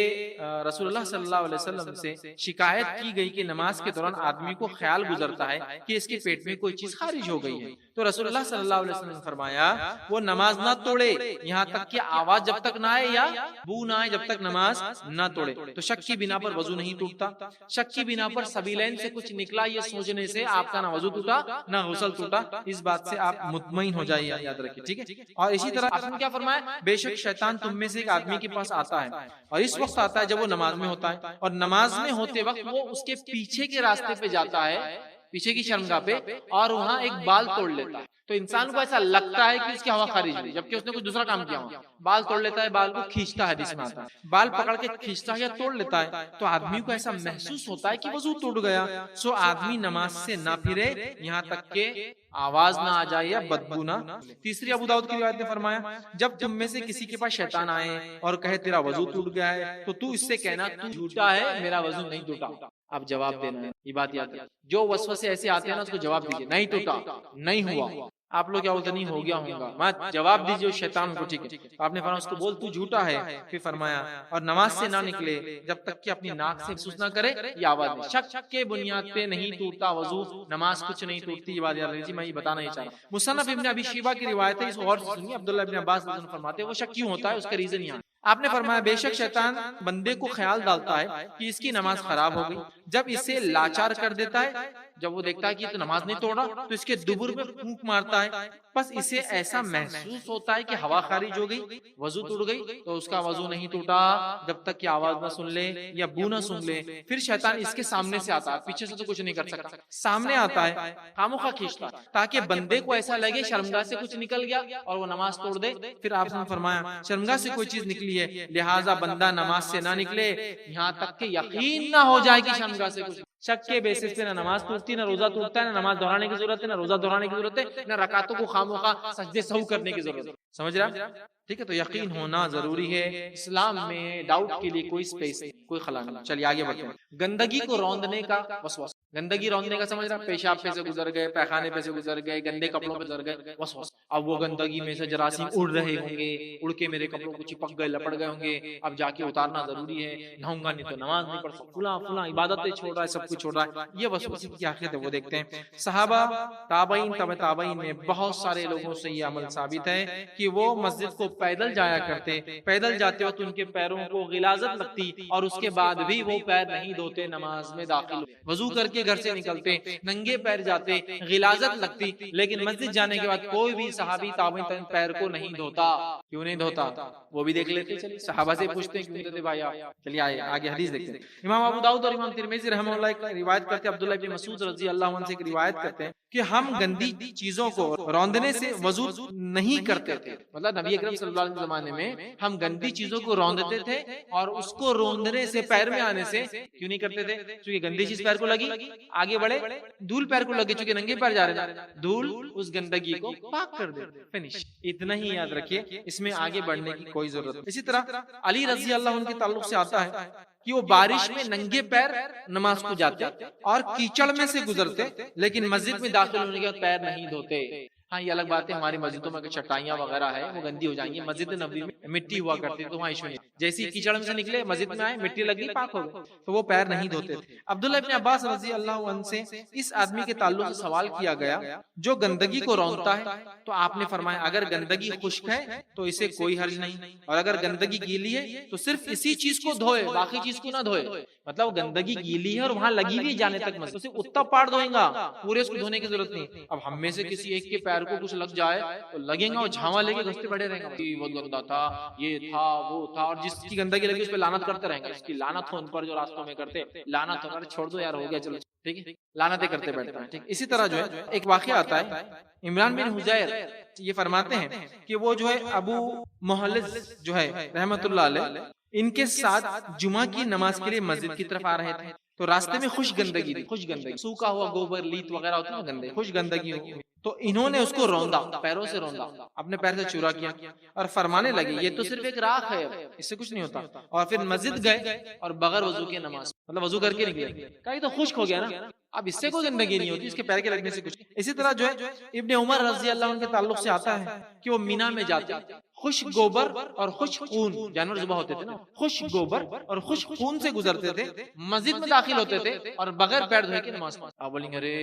رسول اللہ صلی اللہ علیہ وسلم سے شکایت کی گئی کہ نماز کے دوران آدمی کو خیال گزرتا ہے کہ اس کے پیٹ میں کوئی چیز خارج ہو گئی ہے، تو رسول اللہ صلی اللہ علیہ وسلم نے فرمایا وہ نماز نہ توڑے یہاں تک کہ آواز جب تک نہ آئے یا بو نہ آئے، جب تک نماز نہ توڑے. تو شک کی بنا پر وضو نہیں ٹوٹتا، شک کی بنا پر سبیلین سے کچھ نکلا یہ سوچنے سے آپ کا نہ وضو ٹوٹا نہ غسل ٹوٹا، اس بات سے آپ مطمئن ہو جائیے، یاد رکھیے. ٹھیک ہے. اور اسی طرح آپ نے کیا فرمایا، بے شک شیطان تم میں سے ایک آدمی کے پاس آتا ہے اور اس وقت آتا ہے جب وہ نماز میں ہوتا ہے، اور نماز میں ہوتے وقت وہ اس کے پیچھے کے راستے پہ جاتا ہے، پیچھے کی شرمگاہ پہ، اور وہاں ایک بال توڑ لیتا ہے. تو انسان کو ایسا لگتا ہے کہ اس کی ہوا خارج ہوئی، جبکہ اس نے کچھ دوسرا کام کیا ہوا. بال توڑ لیتا ہے، بال کو کھینچتا ہے، حدیث میں آتا ہے بال پکڑ کے کھینچتا ہے یا توڑ لیتا ہے، تو آدمی کو ایسا محسوس ہوتا ہے کہ وضو ٹوٹ گیا. سو آدمی نماز سے نہ پھرے یہاں تک کہ آواز نہ آ جائے یا بدبو نہ. تیسری ابو داؤد کی روایت نے فرمایا جب تم میں سے کسی کے پاس شیطان آئے اور کہے تیرا وضو ٹوٹ گیا ہے تو تو اس سے کہنا تو جھوٹا ہے، میرا وضو نہیں ٹوٹا. اب جواب دینا ہے، یہ بات یاد ہے. جو وسوسے ایسے آتے ہیں نا اس کو جواب دیجیے، نہیں ٹوٹا، نہیں ہوا. آپ لوگ کیا بولتے نہیں ہو گیا ہوں گا، مت جواب دیجیے شیطان کو. ٹھیک ہے. آپ نے فرمایا اس کو بول تو جھوٹا ہے. پھر فرمایا اور نماز سے نہ نکلے جب تک کہ اپنی ناک سے محسوس نہ کرے یہ آواز نہیں. شک کے بنیاد پہ نہیں ٹوٹتا وضو، نماز کچھ نہیں ٹوٹتی. یہ بات یاد رکھیے، میں یہ بتانا ہی چاہ رہا ہوں. مصنف ابن ابی شیبہ کی روایت ہے، اس کو غور سے سنیے. عبداللہ ابن عباس رضی اللہ عنہ فرماتے ہیں وہ شک کیوں ہوتا ہے، اس کا ریزن یہاں. آپ نے فرمایا بے شک شیطان بندے کو خیال ڈالتا ہے کہ اس کی نماز خراب ہو گئی، جب اسے لاچار کر دیتا ہے، جب وہ دیکھتا ہے کہ یہ تو نماز نہیں توڑ رہا تو اس کے دبر میں پھونک مارتا ہے، بس اسے ایسا محسوس ہوتا ہے کہ ہوا خارج ہو گئی، وضو ٹوٹ گئی. تو اس کا وضو نہیں ٹوٹا جب تک کہ آواز نہ سن لے یا بو نہ سن لے. پھر شیطان اس کے سامنے سے آتا ہے، پیچھے سے تو کچھ نہیں کر سکتا، سامنے آتا ہے، خاموخواہ کھینچتا ہے تاکہ بندے کو ایسا لگے شرمگاہ سے کچھ نکل گیا اور وہ نماز توڑ دے. پھر آپ نے فرمایا شرمگاہ سے کوئی چیز نکلی ہے لہٰذا بندہ نماز سے نہ نکلے یہاں تک کہ یقین نہ ہو جائے کہ شرمگاہ سے کچھ. شک کے بیسس پہ نہ نماز ٹوٹتی، نہ روزہ ٹوٹتا ہے، نہ نماز دہرانے کی ضرورت ہے، نہ روزہ دہرانے کی ضرورت ہے، نہ رکعتوں کو خامخواہ سجدے سہو کرنے کی ضرورت ہے. سمجھ رہا؟ ٹھیک ہے. تو یقین ہونا ضروری ہے. اسلام میں ڈاؤٹ کے لیے کوئی سپیس نہیں، کوئی خلا نہیں. چلیے آگے بڑھتے ہیں. گندگی کو روندنے کا وسوسہ. گندگی روندنے کا سمجھ رہا، پیشاب پہ سے گزر گئے، پیخانے پہ سے گزر گئے، گندے کپڑوں پہ گزر گئے، وسوسہ. اب وہ گندگی میں سے جراثیم اڑ رہے ہوں گے، اڑ کے میرے کپڑوں کو چپک گئے، لپٹ گئے ہوں گے، اب جا کے اتارنا ضروری ہے، نہاؤں گا نہیں تو نماز نہیں پڑھ سکتا، فلاں فلاں عبادتیں چھوڑ رہا ہے، سب کچھ چھوڑ رہا ہے. یہ وسوسے کی حقیقت ہے، وہ دیکھتے ہیں. صحابہ، تابعین، تبع تابعین میں بہت سارے لوگوں سے یہ عمل ثابت ہے کہ وہ مسجد کو پیدل جایا کرتے، پیدل جاتے وقت ان کے پیروں کو غلاظت لگتی اور اس کے بعد بھی وہ پیر نہیں دھوتے، نماز میں داخل وضو کر کے گھر سے نکلتے، ننگے پیر جاتے، غلاظت لگتی، لیکن مسجد جانے کے بعد کوئی بھی صحابی تابعین پیر کو نہیں دھوتا. کیوں نہیں دھوتا وہ بھی دیکھ لیتے. چلیے صحابہ سے پوچھتے ہیں کیوں نہیں دھوتے بھائی آپ. چلیے آگے حدیث دیکھتے ہیں. امام ابو داؤد اور امام ترمذی رحمہ اللہ ایک روایت کرتے ہیں، عبداللہ بن مسعود رضی اللہ عنہ سے ایک روایت کرتے ہیں کہ ہم گندی چیزوں کو روندنے سے وضو نہیں کرتے تھے. مطلب نبی اکرم صلی اللہ علیہ وسلم زمانے میں ہم گندی چیزوں کو روندتے تھے اور اس کو روندنے سے، پیر میں آنے سے کیوں نہیں کرتے تھے؟ چونکہ گندی چیز پیر کو لگی، آگے بڑھے، دھول پیر کو لگے، چونکہ ننگے پیر جا رہے ہیں، دھول اس گندگی کو پاک کر دے. فنش. اتنا ہی یاد رکھیے، اس میں آگے بڑھنے کی کوئی ضرورت نہیں. اسی طرح علی رضی اللہ عنہ کے تعلق سے آتا ہے کہ وہ بارش میں ننگے پیر نماز کو جاتے اور کیچڑ میں سے گزرتے، لیکن مسجد میں داخل ہونے کے بعد پیر نہیں دھوتے. ہاں یہ الگ بات ہے، ہماری مسجدوں میں چٹائیاں وغیرہ ہے وہ گندی ہو جائیں گی. مسجد نبوی میں مٹی ہوا کرتی تو وہاں ایشو نہیں. جیسی کیچڑ میں سے نکلے مسجد میں آئے، مٹی لگی، پاک ہو گئے، تو وہ پیر نہیں دھوتے تھے. عبداللہ ابن عباس رضی اللہ عنہ سے اس آدمی کے تعلق سے سوال کیا گیا جو گندگی کو رونتا ہے، تو آپ نے فرمایا اگر گندگی خشک ہے تو اسے کوئی حرج نہیں، اور اگر گندگی گیلی ہے تو صرف اسی چیز کو دھوئے، باقی چیز کو نہ دھوئے. مطلب گندگی گیلی ہے اور وہاں لگی ہوئی جانے تک مسجد سے اتنا پاٹ دھوئیں گا، پورے اس کو دھونے کی ضرورت نہیں. اب ہم میں سے کسی ایک کے پیر کو کچھ لگ جائے تو لگیں گا، وہ جھاوا لے کے گھستے بڑے رہیں گے، وہ گندا تھا، یہ تھا، وہ تھا، اور جس کی گندگی لگی اس پہ لعنت کرتے رہیں گے. اس کی لعنت ہو ان پر جو راستوں میں کرتے، لعنت ہو کر چھوڑ دو یار، ہو گیا چلو ٹھیک ہے، لعنتیں کرتے بیٹھتے ہیں. ٹھیک. اسی طرح جو ہے ایک واقعہ آتا ہے، عمران بن حجیر یہ فرماتے ہیں کہ وہ جو ہے ابو محلز جو ہے رحمت اللہ علیہ، ان کے ساتھ جمعہ کی نماز کے لیے مسجد کی طرف آ رہے تھے. تو راستے میں خوش گندگی تھی، خوش گندگی، سوکھا ہوا گوبر لیت وغیرہ ہوتا ہے نا گندے، خوش گندگی ہوئی، تو انہوں نے اس کو روندا، پیروں سے روندا، اپنے پیر سے چورا کیا اور فرمانے لگے یہ تو صرف ایک راکھ ہے، اس سے کچھ نہیں ہوتا، اور پھر مسجد گئے اور بغیر وضو کے نماز، مطلب وضو کر کے نکلے، کہا یہ تو خشک ہو گیا نا، اب اس سے کوئی گندگی نہیں ہوتی، اس کے پیر کے لگنے سے کچھ۔ اسی طرح جو ہے ابن عمر رضی اللہ عنہ کے تعلق سے آتا ہے کہ وہ مینا میں جاتے، خوش گوبر اور خوش خون، جانور ذبح ہوتے تھے نا، خوش گوبر اور خوش خون سے گزرتے تھے، مسجد میں داخل ہوتے تھے اور بغیر پیر دھوئے کے نماز پڑھتے۔ آپ بولیں گے ارے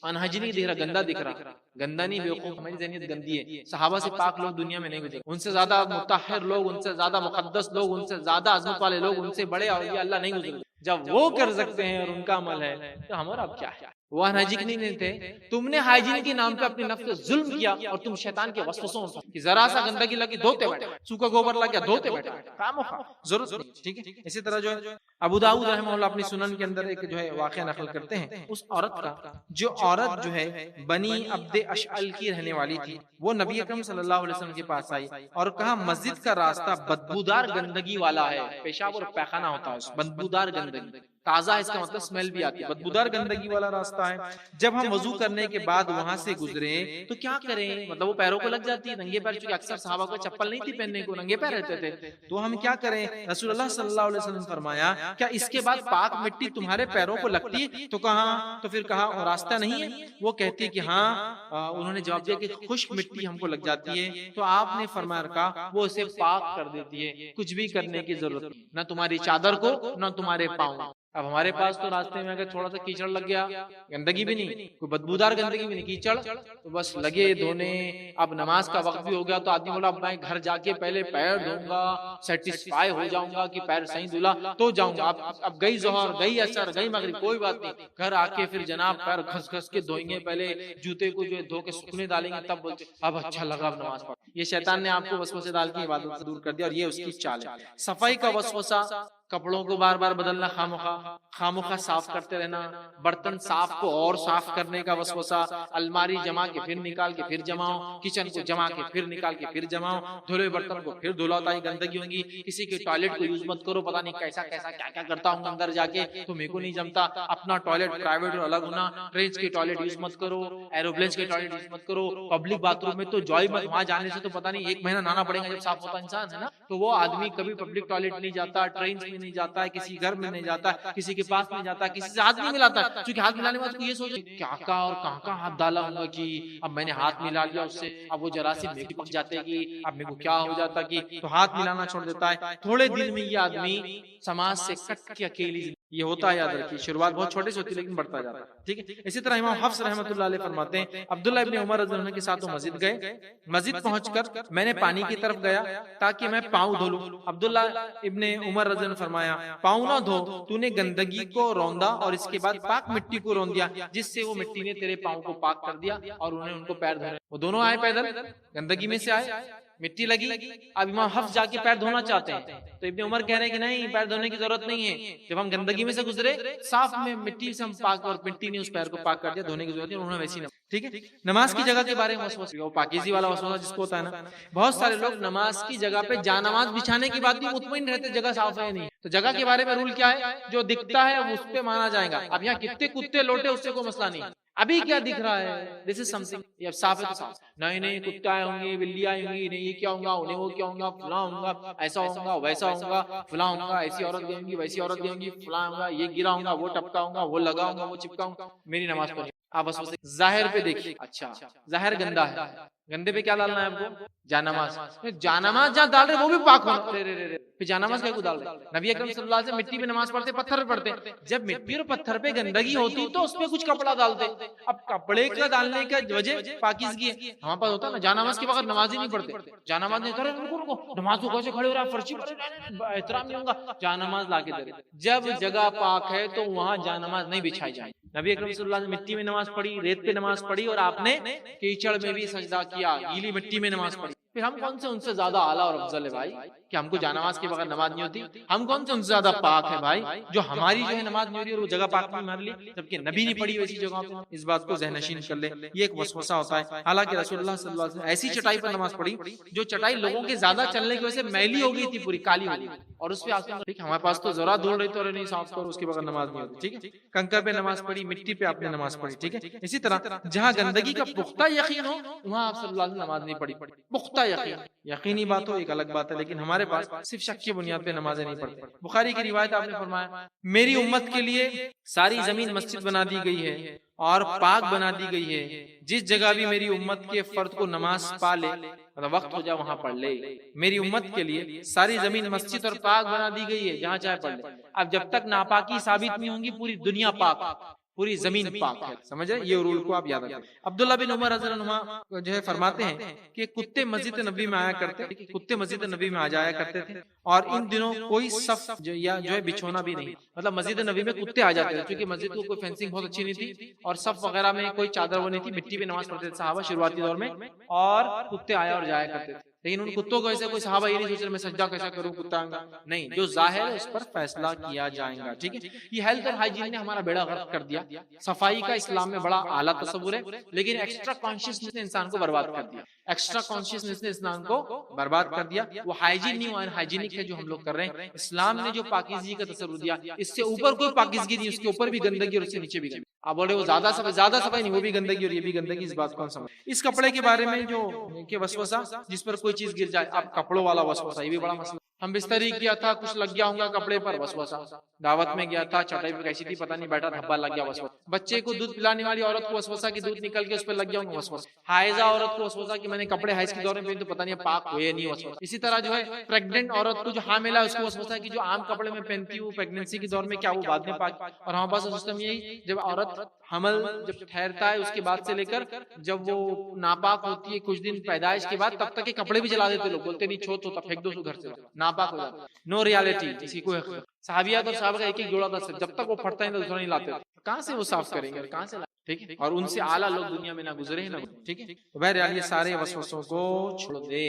انہائجینک دکھ رہا، گندا دکھ رہا، گندا نہیں بیوقوف، ہماری ذہنیت گندی ہے، صحابہ سے پاک لوگ دنیا میں نہیں گزرے، ان سے زیادہ مطہر لوگ، ان سے زیادہ مقدس لوگ، ان سے زیادہ عظمت والے لوگ، ان سے بڑے اولیاء اللہ نہیں گزرے، جب وہ کر سکتے ہیں اور ان کا عمل ہے تو ہمارا اب کیا ہے؟ وہ انہائجینک نہیں تھے، تم نے ہائجین کے نام پہ اپنے نفس پہ ظلم کیا اور تم شیطان کے وسوسوں کہ ذرا سا گندگی لگی دھوتے بیٹھے، سوکھا گوبر لگ گیا دھوتے بیٹھے، ضرورت نہیں، ٹھیک ہے۔ اسی طرح جو ہے ابو داؤد رحمہ اللہ اپنی سنن کے اندر ایک جو ہے واقعہ نقل کرتے ہیں، اس عورت کا، جو عورت جو ہے بنی عبد اشعل کی رہنے والی تھی، وہ نبی اکرم صلی اللہ علیہ وسلم کے پاس آئی اور کہا مسجد کا راستہ بدبودار گندگی والا ہے، پیشاب اور پیخانہ ہوتا ہے، بدبودار گندگی، تازہ اس کا مطلب اسمیل بھی آتی ہے، بدبودار گندگی والا راستہ ہے، جب ہم وضو کرنے کے بعد وہاں سے گزرے تو کیا کریں، مطلب وہ پیروں کو لگ جاتی ہے، ننگے پیر، چونکہ اکثر صحابہ کو چپل نہیں تھی پہننے کو، ننگے پیر رہتے تھے، تو ہم کیا کریں؟ رسول اللہ صلی اللہ علیہ وسلم فرمایا کیا اس کے بعد پاک مٹی تمہارے پیروں کو لگتی ہے؟ تو کہا، تو پھر کہا راستہ نہیں ہے؟ وہ کہتی کہ ہاں، انہوں نے جواب دیا کہ خشک مٹی ہم کو لگ جاتی ہے، تو آپ نے فرمایا کہا وہ اسے پاک کر دیتی ہے، کچھ بھی کرنے کی ضرورت نہیں، نہ تمہاری چادر کو نہ تمہارے پاؤں۔ اب ہمارے پاس تو راستے میں اگر تھوڑا سا کیچڑ لگ گیا، گندگی بھی نہیں، کوئی بدبودار گندگی بھی نہیں، کیچڑ، تو بس لگے دھونے۔ اب نماز کا وقت بھی ہو گیا تو آدمی بولا اب میں گھر جا کے پہلے پیر دھوں گا، سیٹسفائی ہو جاؤں گا کہ پیر صحیح دھلا تو جاؤں گا۔ اب گئی ظہر، گئی عصر، گئی مغرب، کوئی بات نہیں، گھر آ کے پھر جناب پیر گھس گھس کے دھوئیں گے، پہلے جوتے کو جو ہے دھو کے سکھنے ڈالیں گے، تب بولتے اب اچھا لگا اب نماز پڑھ۔ یہ شیطان نے آپ کو وسوسے ڈال کے عبادت سے دور کر دیا، اور یہ اس کی چال ہے۔ صفائی کا وسوسہ، کپڑوں کو بار بار بدلنا، خامخواہ صاف کرتے رہنا، برتن صاف کو اور صاف کرنے کا وسوسہ، الماری جما کے پھر نکال کے پھر جماؤ، کچن کو جما کے پھر نکال کے پھر جماؤ، دھلے برتن کو پھر دھلاتا ہی گندگی ہوگی، کسی کے ٹوائلٹ کو یوز مت کرو، پتہ نہیں کیسا کیسا کیا کیا کرتا ہوں اندر جا کے تو میرے کو نہیں جمتا، اپنا ٹوائلٹ پرائیویٹ اور الگ ہونا، ٹرینس کے ٹوائلٹ یوز مت کرو، ایروپلینس کے ٹوائلٹ یوز مت کرو، پبلک باتھ روم میں تو جوئی مت، وہاں جانے سے تو پتہ نہیں 1 مہینہ نہانا پڑے گا جب صاف ہوتا انسان ہے نا، تو وہ آدمی کبھی پبلک ٹوائلٹ نہیں جاتا، ٹرینس میں نہیں جاتا ہے، کسی گھر میں نہیں جاتا، کسی کے پاس نہیں جاتا، کسی سے ہاتھ نہیں ملاتا، کیونکہ ہاتھ ملانے میں یہ سوچے کیا کہا اور کہاں کہاں ہاتھ ڈالا ہوں گا کہ اب میں نے ہاتھ ملا لیا اس سے، اب وہ جراثیم میرے پک جاتے کہ اب میرے کو کیا ہو جاتا کہ، تو ہاتھ ملانا چھوڑ دیتا ہے۔ تھوڑے دن میں یہ آدمی سماج سے کٹ کے اکیلی، یہ ہوتا ہے، یاد رکھیے شروعات بہت چھوٹے سے ہوتی ہے لیکن بڑھتا جاتا ہے، ٹھیک ہے۔ اسی طرح امام حفص رحمۃ اللہ علیہ فرماتے ہیں عبداللہ ابن عمر رضی اللہ عنہ کے ساتھ وہ مسجد گئے، مسجد پہنچ کر میں نے پانی کی طرف گیا تاکہ میں پاؤں دھو لوں۔ عبداللہ ابن عمر رضی اللہ عنہ فرمایا پاؤں نہ دھو، تو نے گندگی کو روندا اور اس کے بعد پاک مٹی کو رون دیا، جس سے وہ مٹی نے تیرے پاؤں کو پاک کر دیا، اور انہوں نے ان کو پیر دھوئے، وہ دونوں آئے پیدل، گندگی میں سے آئے، مٹی لگی، اب امام حفص جا کے پیر دھونا چاہتے ہیں تو ابن عمر کہہ رہے ہیں کہ نہیں، پیر دھونے کی ضرورت نہیں ہے، جب ہم گندگی میں سے گزرے صاف میں مٹی سے ہم پاک، اور مٹی نے اس پیر کو پاک کر دیا، دھونے کی ضرورت نہیں، انہوں نے ویسی نہ، ٹھیک ہے۔ نماز کی جگہ کے بارے میں وسوسہ، وہ پاکیزی والا وسوسہ جس کو ہوتا ہے نا، بہت سارے لوگ نماز کی جگہ پہ جا نماز بچھانے کی بات بھی مطمئن رہتے جگہ صاف ہے نہیں، تو جگہ کے بارے میں رول کیا ہے، جو دکھتا ہے اس پہ مانا جائے گا۔ اب یہاں کتنے کتے لوٹے اس سے کوئی مسئلہ نہیں، ابھی کیا دکھ رہا ہے، دس از سم تھنگ، یہ صاف ہے تو صاف، نہیں کتے آئے ہوں گے، بلی آئے ہوں گی، نہیں یہ کیا ہوں گا، انہیں وہ کیا ہوں گا، فلاں ہوں گا، ایسا ہوں گا، ویسا ہوں گا، فلاں ہوں گا، ایسی عورت گئیں گی، ویسی عورت گئیں گی، فلاں ہوں گا، یہ گرا ہوں گا، وہ ٹپکا ہوں گا، وہ لگا ہوں گا، وہ چپکا ہوں گا، میری نماز پڑھی۔ آپ بس ظاہر پہ دیکھیے، اچھا ظاہر گندا ہے، گندے پہ کیا ڈالنا ہے آپ کو، جانماز، جانماز جہاں ڈال رہے وہ بھی پاک ہونا، پھر جانماز کیا کو ڈال رہے؟ نبی اکرم صلی اللہ علیہ وسلم مٹی پہ نماز پڑھتے، پتھر پہ پڑھتے، جب مٹی اور پتھر پہ گندگی ہوتی تو اس پہ کچھ کپڑا ڈالتے، اب کپڑے کا ڈالنے کا وجہ پاکیزگی ہے، ہمارے پاس ہوتا ہے نا جانماز کے بغیر نماز ہی نہیں پڑھتے، جانماز نہیں کرے، رکو نماز کو کیسے کھڑے ہو رہا ہے، فرشی احترام نہیں ہوگا، جانماز لا کے دے، جب جگہ پاک ہے تو وہاں جانماز نہیں بچھائی جائے۔ نبی اکرم صلی اللہ علیہ وسلم مٹی میں نماز پڑھی، ریت پہ نماز پڑھی، اور آپ نے کیچڑ میں بھی سجدہ کیا، گیلی مٹی میں نماز پڑھی، پھر ہم کون سے ان سے زیادہ اعلیٰ اور افضل ہے بھائی کہ ہم کو جانماز کے بغیر نماز نہیں ہوتی؟ ہم کون سے ان سے زیادہ پاک ہے بھائی جو ہماری جو ہے نماز نہیں ہو رہی اور وہ جگہ پاک نہیں ہمارے لیے، جبکہ نبی نے پڑھی ویسی جگہوں پہ؟ اس بات کو ذہن نشین کر لے، یہ ایک وسوسہ ہوتا ہے۔ حالانکہ رسول اللہ صلی اللہ علیہ وسلم ایسی چٹائی پر نماز پڑھی جو چٹائی لوگوں کے زیادہ چلنے کی وجہ سے میلی ہو گئی تھی، پوری کالی ہو گئی، اور اس پہ ٹھیک ہمارے پاس تو ذرا دھول رہی تو نہیں صاف کرو، اس کے بغیر نماز نہیں ہوتی، ٹھیک ہے؟ کنکر پہ نماز پڑھی، مٹی پہ آپ نے نماز پڑھی، ٹھیک ہے؟ اسی طرح جہاں گندگی کا پختہ یقین ہو وہاں آپ صلی اللہ علیہ وسلم نماز نہیں پڑھی۔ پختہ یقین، یقینی بات ہو ایک الگ بات ہے، لیکن ہمارے پاس صرف شک کی بنیاد پہ نمازیں نہیں پڑھتے۔ بخاری کی روایت آپ نے فرمایا میری امت کے لیے ساری زمین مسجد بنا دی گئی ہے اور پاک بنا دی گئی ہے، جس جگہ بھی میری امت کے فرد کو نماز پا لے، مطلب وقت ہو جائے وہاں پڑھ لے۔ میری امت کے لیے ساری زمین مسجد اور پاک بنا دی گئی ہے، جہاں چاہے پڑھ لے۔ اب جب تک ناپاکی ثابت نہیں ہوں گی پوری دنیا پاک، پوری زمین پاک ہے، سمجھ رہے؟ یہ رول کو آپ یاد رکھیں۔ عبداللہ بن عمر رضی اللہ عنہ جو ہے فرماتے ہیں کہ کتے مسجد نبی میں آیا کرتے، کتے مسجد نبی میں آ جایا کرتے تھے، اور ان دنوں کوئی صف جو ہے بچھونا بھی نہیں، مطلب مسجد نبی میں کتے آ جاتے تھے کیونکہ مسجد کو کوئی فینسنگ بہت اچھی نہیں تھی اور صف وغیرہ میں کوئی چادر وہ نہیں تھی، مٹی پہ نماز پڑھتے تھے صحابہ شروعاتی دور میں، اور کتے آیا اور جایا کرتے تھے۔ لیکن ان کتوں کو ایسے کوئی صحابہ یہ نہیں سوچ رہے میں سجدہ کیسا کروں کتا آؤں گا، نہیں، جو ظاہر ہے اس پر فیصلہ کیا جائے گا، ٹھیک ہے؟ یہ ہیلتھ اور ہائیجین نے ہمارا بیڑا غرق کر دیا۔ صفائی کا اسلام میں بڑا اعلیٰ تصور ہے، لیکن ایکسٹرا کانشیسنس نے انسان کو برباد کر دیا، ایکسٹرا کانشیسنس نے انسان کو برباد کر دیا۔ وہ ہائیجین نہیں، وہ ہائیجینک ہے جو ہم لوگ کر رہے ہیں۔ اسلام نے جو پاکیزگی کا تصور دیا، اس سے اوپر کوئی پاکیزگی نہیں، اس کے اوپر بھی گندگی اور اس سے نیچے بھی گندگی۔ آپ بولے وہ زیادہ صفائی نہیں، وہ بھی گندگی اور یہ بھی گندگی، اس بات کون سمجھ؟ اس کپڑے کے بارے میں جو کہ وسوسہ جس پر کوئی چیز گر جائے، اب کپڑوں والا وسوسہ یہ بھی بڑا مسئلہ۔ ہم بستری کیا تھا، کچھ لگ گیا ہوں گا کپڑے پر، وسوسہ۔ دعوت میں گیا تھا، چٹائی پہ کیسی تھی پتہ نہیں، بیٹھا دھبا لگ گیا، وسوسہ۔ بچے کو دودھ پلانے والی عورت کو وسوسہ کہ دودھ نکل کے اس پہ لگ گیا ہوں، وسوسہ۔ حائضہ عورت کو وسوسہ کہ میں نے کپڑے حیض کے دور میں پہنے تو پتہ نہیں پاک ہوئے نہیں، وسوسہ۔ اسی طرح جو ہے پریگننٹ عورت کو جو حاملہ ہے اس کو وسوسہ کہ جو عام کپڑے میں پہنتی ہوں پریگننسی کے دور میں کیا وہ بعد میں پاک؟ اور ہمارے پاس سسٹم یہی، جب عورت حمل جب ٹھہرتا ہے اس کے بعد سے لے کر جب وہ ناپاک ہوتی ہے کچھ دن پیدائش کے بعد، تب تک کے کپڑے بھی جلا دیتے لوگ، بولتے نہیں چھوت ہوتا پھینک دو گھر سے، ناپاک ہو جاتا۔ نو ریالٹی، کسی کو صحابیات اور صحابہ کا ایک ایک جوڑا تھا، جب تک وہ پھٹتا ہے دوسرا نہیں لاتے، کہاں سے وہ صاف کریں گے، کہاں سے؟ ٹھیک ہے، اور ان سے اعلیٰ لوگ دنیا میں نہ گزرے ہیں نہ، ٹھیک ہے؟ بہرحال یہ سارے وسوسوں کو چھوڑ دے۔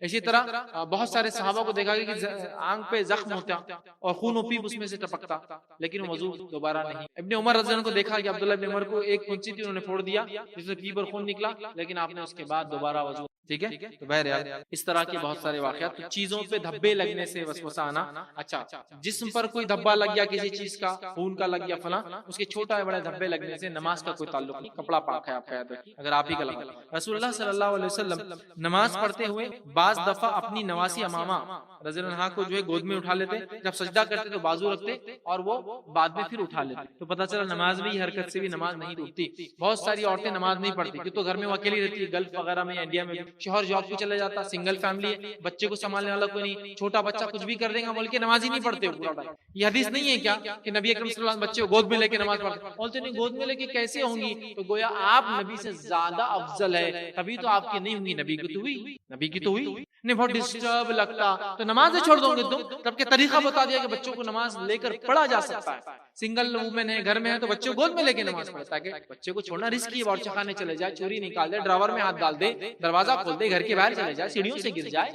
اسی طرح بہت سارے صحابہ کو دیکھا گیا کہ آنکھ پہ زخم ہوتا اور خون و پیپ اس میں سے ٹپکتا، لیکن وہ وضو دوبارہ نہیں۔ ابن عمر رضی اللہ عنہ کو دیکھا کہ عبداللہ ابن عمر کو ایک کنچی تھی، انہوں نے پھوڑ دیا جس سے پیپ اور خون نکلا، لیکن آپ نے اس کے بعد دوبارہ وضو، ٹھیک ہے؟ تو بہرحال اس طرح کے بہت سارے واقعات، چیزوں پہ دھبے لگنے سے وسوسہ آنا۔ اچھا، جسم پر کوئی دھبا لگ گیا کسی چیز کا، خون کا لگ گیا فلاں، اس کے چھوٹا بڑے دھبے لگنے سے نماز کا کوئی تعلق نہیں، کپڑا پاک ہے آپ کا یاد رکھیے، اگر آپ ہی کا لگا۔ رسول اللہ صلی اللہ علیہ وسلم نماز پڑھتے ہوئے بعض دفعہ اپنی نواسی امامہ رضی اللہ عنہا کو جو ہے گود میں اٹھا لیتے، جب سجدہ کرتے تو بازو رکھتے اور وہ بعد میں پھر اٹھا لیتے، تو پتہ چلا نماز میں یہ حرکت سے بھی نماز نہیں ٹوٹتی۔ بہت ساری عورتیں نماز نہیں پڑھتی کہ تو گھر میں وہ اکیلی رہتی ہے، گلف وغیرہ میں یا انڈیا میں، شوہر جاب پہ چلے جاتا، سنگل فیملی ہے، بچے کو سنبھالنے والا کوئی نہیں، چھوٹا بچہ کچھ بھی کر دے گا بول کے نماز ہی نہیں پڑھتے پورا ٹائم۔ یہ حدیث نہیں ہے کیا کہ نبی اکرم صلی اللہ علیہ وسلم بچے کو گود میں لے کے نماز پڑھتے؟ بولتے نہیں گود میں لے کے کیسے ہوں گی، تو گویا آپ نبی سے زیادہ افضل ہے، تبھی تو آپ کی نہیں ہوں گی، نبی کی تو ہوئی، نبی کی تو ہوئی۔ نہیں بہت ڈسٹرب لگتا تو نماز چھوڑ دو گے تم، تب کہ طریقہ بتا دیا کہ بچوں کو نماز لے کر پڑھا جا سکتا ہے۔ سنگل وومن ہے، گھر میں ہے تو بچوں کو گود میں لے کے نماز پڑھتا ہے، کہ بچے کو چھوڑنا رسکی ہے، باورچی خانے چلے جائے، چوری نکال دے، ڈراور میں ہاتھ ڈال دے، دروازہ کھول دے، گھر کے باہر چلے جائے، سیڑھیوں سے گر جائے،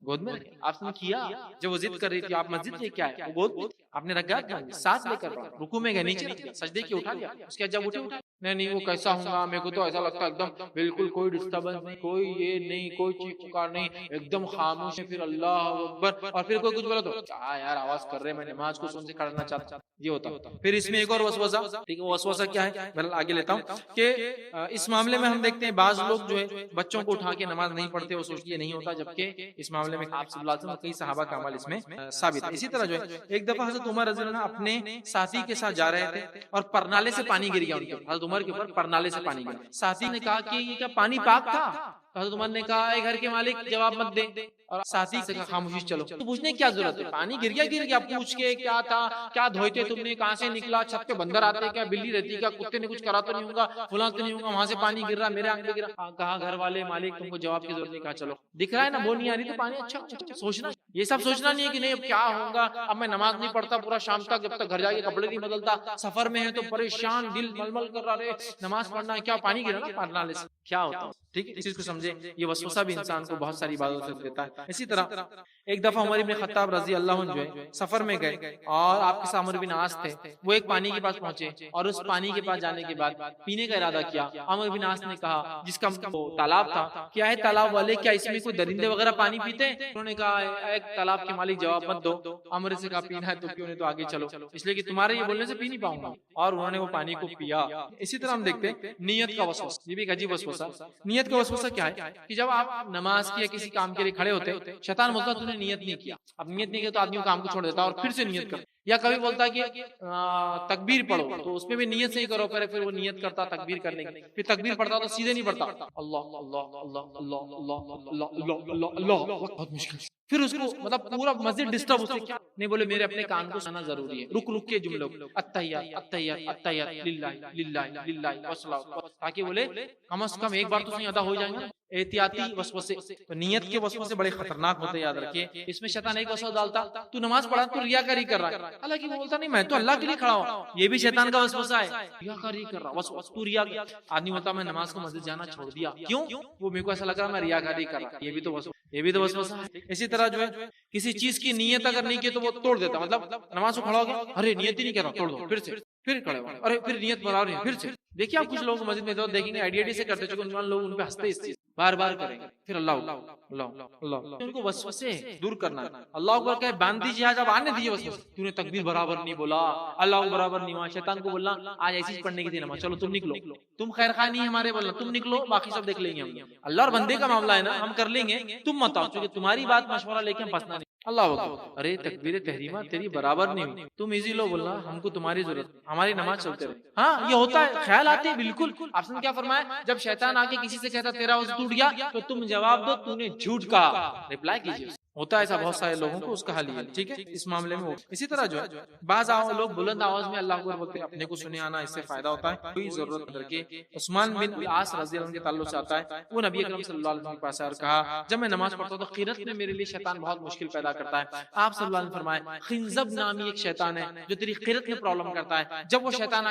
گود میں آپ نے کیا؟ جب وہ ضد کر رہی تھی آپ مسجد لے کے آئے، وہ گود میں آپ نے رکھا ساتھ لے کر رکوع میں گئے، نیچے سجدے کی اٹھا لیا، اس کے جب اٹھے نہیں وہ کیسا ہوں گا، میرے کو تو ایسا لگتا ہے ایک دم بالکل کوئی ڈسٹربنس نہیں، کوئی یہ نہیں، کوئی چیخ پکار نہیں، ایک دم خاموش ہے، پھر اللہ اکبر، اور پھر کوئی کچھ بولا تو کیا یار آواز کر رہے، میں نماز کو سن سے کرنا چاہتا، یہ ہوتا۔ پھر اس میں ایک اور وسوسہ، ٹھیک ہے، وسوسہ کیا ہے میں آگے لیتا ہوں کہ اس معاملے میں ہم دیکھتے ہیں بعض لوگ جو ہے بچوں کو اٹھا کے نماز نہیں پڑھتے، وہ سوچتے یہ نہیں ہوتا، جبکہ اس معاملے میں آپ صلی اللہ علیہ وسلم کئی صحابہ کا عمل اس میں ثابت ہے۔ اسی طرح جو ہے ایک دفعہ حضرت عمر رضی اللہ عنہ اپنے ساتھی کے ساتھ جا رہے تھے اور پرنالے سے پانی گر گیا ان کے، حضرت عمر کے اوپر پرنالے سے پانی گرا، ساتھی نے کہا کہ یہ کیا پانی پاک تھا؟ حضرت عمر نے کہا اے گھر کے مالک جواب مت دے، اور ساتھی سے کہا خاموشی چلو، تو پوچھنے کی کیا ضرورت ہے، پانی گر گیا پوچھ کے کیا تھا، کیا دھوئے تم نے، کہاں سے نکلا، چھت پہ بندر آتے کیا، بلی رہتی کیا، کتے نے کچھ کرا تو نہیں ہوگا، فلاں تو نہیں ہوگا، وہاں سے پانی گر رہا میرے آنکھ پہ گرا، کہا گھر والے مالک تم کو جواب کی ضرورت نہیں، کہا چلو دکھ رہا ہے نا وہ نہیں آ رہی تو پانی اچھا سوچنا، یہ سب سوچنا نہیں ہے کہ نہیں اب کیا ہوگا، اب میں نماز نہیں پڑھتا پورا شام تک، جب تک گھر جا کے کپڑے نہیں بدلتا، سفر میں ہے تو پریشان دل ململ کر رہا رہے، نماز پڑھنا ہے، کیا پانی گرا نا پرنالے سے، کیا ہوتا ٹھیک ہے، اس چیز کو سمجھے، یہ وسوسہ بھی انسان کو بہت ساری باتوں سے دیتا ہے۔ اسی طرح ایک دفعہ عمر بن خطاب رضی اللہ عنہ جو ہے سفر میں گئے اور آپ کے ساتھ عمرو بن عاص تھے، وہ ایک پانی کے پاس پہنچے اور اس پانی کے پاس جانے کے بعد پینے کا ارادہ کیا۔ عمرو بن عاص نے کہا، جس کا تالاب تھا، کیا ہے تالاب والے، کیا اس میں کوئی درندے وغیرہ پانی پیتے ہیں؟ انہوں نے کہا ایک تالاب کے مالک جواب مت دو۔ عمر سے کہا پینا ہے تو کیوں نہیں، تو آگے چلو، اس لیے کہ تمہارے یہ بولنے سے پی نہیں پاؤں گا، اور انہوں نے وہ پانی کو پیا۔ اسی طرح ہم دیکھتے ہیں نیت کا وسوسہ، یہ بھی ایک عجیب وسوسہ۔ نیت کا وسوسہ کیا ہے کہ جب آپ نماز کی یا کسی کام کے لیے کھڑے ہوتے شیطان بولتا تو نے نیت نہیں کیا، اب نیت نہیں کیا تو آدمی کام کو چھوڑ دیتا اور پھر سے نیت کرتا، یا کبھی بولتا کہ تکبیر پڑھو تو اس میں بھی نیت سے ہی کرو، پھر وہ نیت کرتا تکبیر کرنے کی، پھر تکبیر پڑھتا تو سیدھے نہیں پڑھتا، اللہ اللہ اللہ اللہ اللہ اللہ اللہ اللہ، بہت مشکل، پھر اس کو مطلب پورا مسجد ڈسٹرب، اسے کیا نہیں بولے میرے اپنے کان کو سننا ضروری ہے، رک رک کے جملوں التحیات التحیات التحیات للہ للہ للہ والصلاۃ، تاکہ بولے کم از کم ایک بار تو صحیح ادا ہو جائیں گے۔ احتیاطی وسوسے، تو نیت کے وسوسے بڑے خطرناک ہوتے ہیں، یاد رکھیے۔ اس میں شیطان ایک وسوسہ ڈالتا، تو نماز پڑھا تو ریاکاری کر رہا ہے، حالانکہ وہ بولتا نہیں میں تو اللہ کے لیے کھڑا ہوں، یہ بھی شیطان کا وسوسہ ہے، ریاکاری کر رہا، وسوسہ تو ریا، آدمی بولتا میں نماز کو مسجد جانا چھوڑ دیا، کیوں؟ وہ میرے کو ایسا لگ رہا میں ریاکاری کر رہا، یہ بھی تو وسوسہ، یہ بھی تو وسوسہ ہے۔ اسی طرح جو ہے کسی چیز کی نیت اگر نہیں کی تو وہ توڑ دیتا، مطلب نماز کو کھڑا ہو گیا، ارے نیت ہی نہیں کر رہا، توڑ دو، پھر کھڑے ہو، ارے پھر نیت بنا رہے ہیں، پھر سے دیکھیے آپ کچھ لوگ مسجد میں تو دیکھیں گے آئیڈیاٹی سے کرتے، چونکہ مسلمان لوگ ان پہ ہنستے، اس چیز بار بار کریں گے، پھر اللہ اللہ اللہ، ان کو وسوسے دور کرنا ہے۔ اللہ اکبر کہے باندھ دیجیے، آج اب آنے دیجیے وسوسے، تو نے تکبیر برابر نہیں بولا، اللہ برابر نہیں ہوا، شیطان کو بولنا آج ایسی پڑھنے کی تھی نماز، چلو تم نکلو، تم خیر خواہ نہیں ہمارے، بولنا تم نکلو، باقی سب دیکھ لیں گے ہم، اللہ اور بندے کا معاملہ ہے نا، ہم کر لیں گے، تم مت آؤ، کیونکہ تمہاری بات مشورہ لے کے ہم پھنسنا نہیں۔ اللہ اکبر، ارے تکبیر تحریمہ تیری برابر نہیں ہوئی، تم ایزی لو، بولنا ہم کو تمہاری ضرورت، ہماری نماز چلتے رہے۔ ہاں یہ ہوتا ہے، خیال آتے ہیں، بالکل۔ آپ نے کیا فرمایا، جب شیطان آ کے کسی سے کہتا تیرا وضو ٹوٹ گیا تو تم جواب دو تو نے جھوٹ کہا، ریپلائی کیجیے، ہوتا ہے ایسا بہت سارے لوگوں کو، اس کا حل یہ، ٹھیک ہے، اس معاملے میں ہو۔ اسی طرح جو ہے بعض لوگ بلند آواز میں اللہ اکبر بولتے ہیں، اپنے کو سنے آنا، اس سے فائدہ ہوتا ہے، کوئی ضرورت نہیں کہ عثمان بن العاص رضی اللہ عنہ کے تعلق سے آتا ہے، وہ نبی اکرم صلی اللہ علیہ وسلم کے پاس اور کہا جب میں نماز پڑھتا ہوں تو قرات میں میرے لیے شیطان بہت مشکل پیدا کرتا ہے۔ آپ صلی اللہ علیہ وسلم نے فرمایا خنزب نامی ایک شیطان ہے جو تیری قرات میں پرابلم کرتا ہے، جب وہ شیطان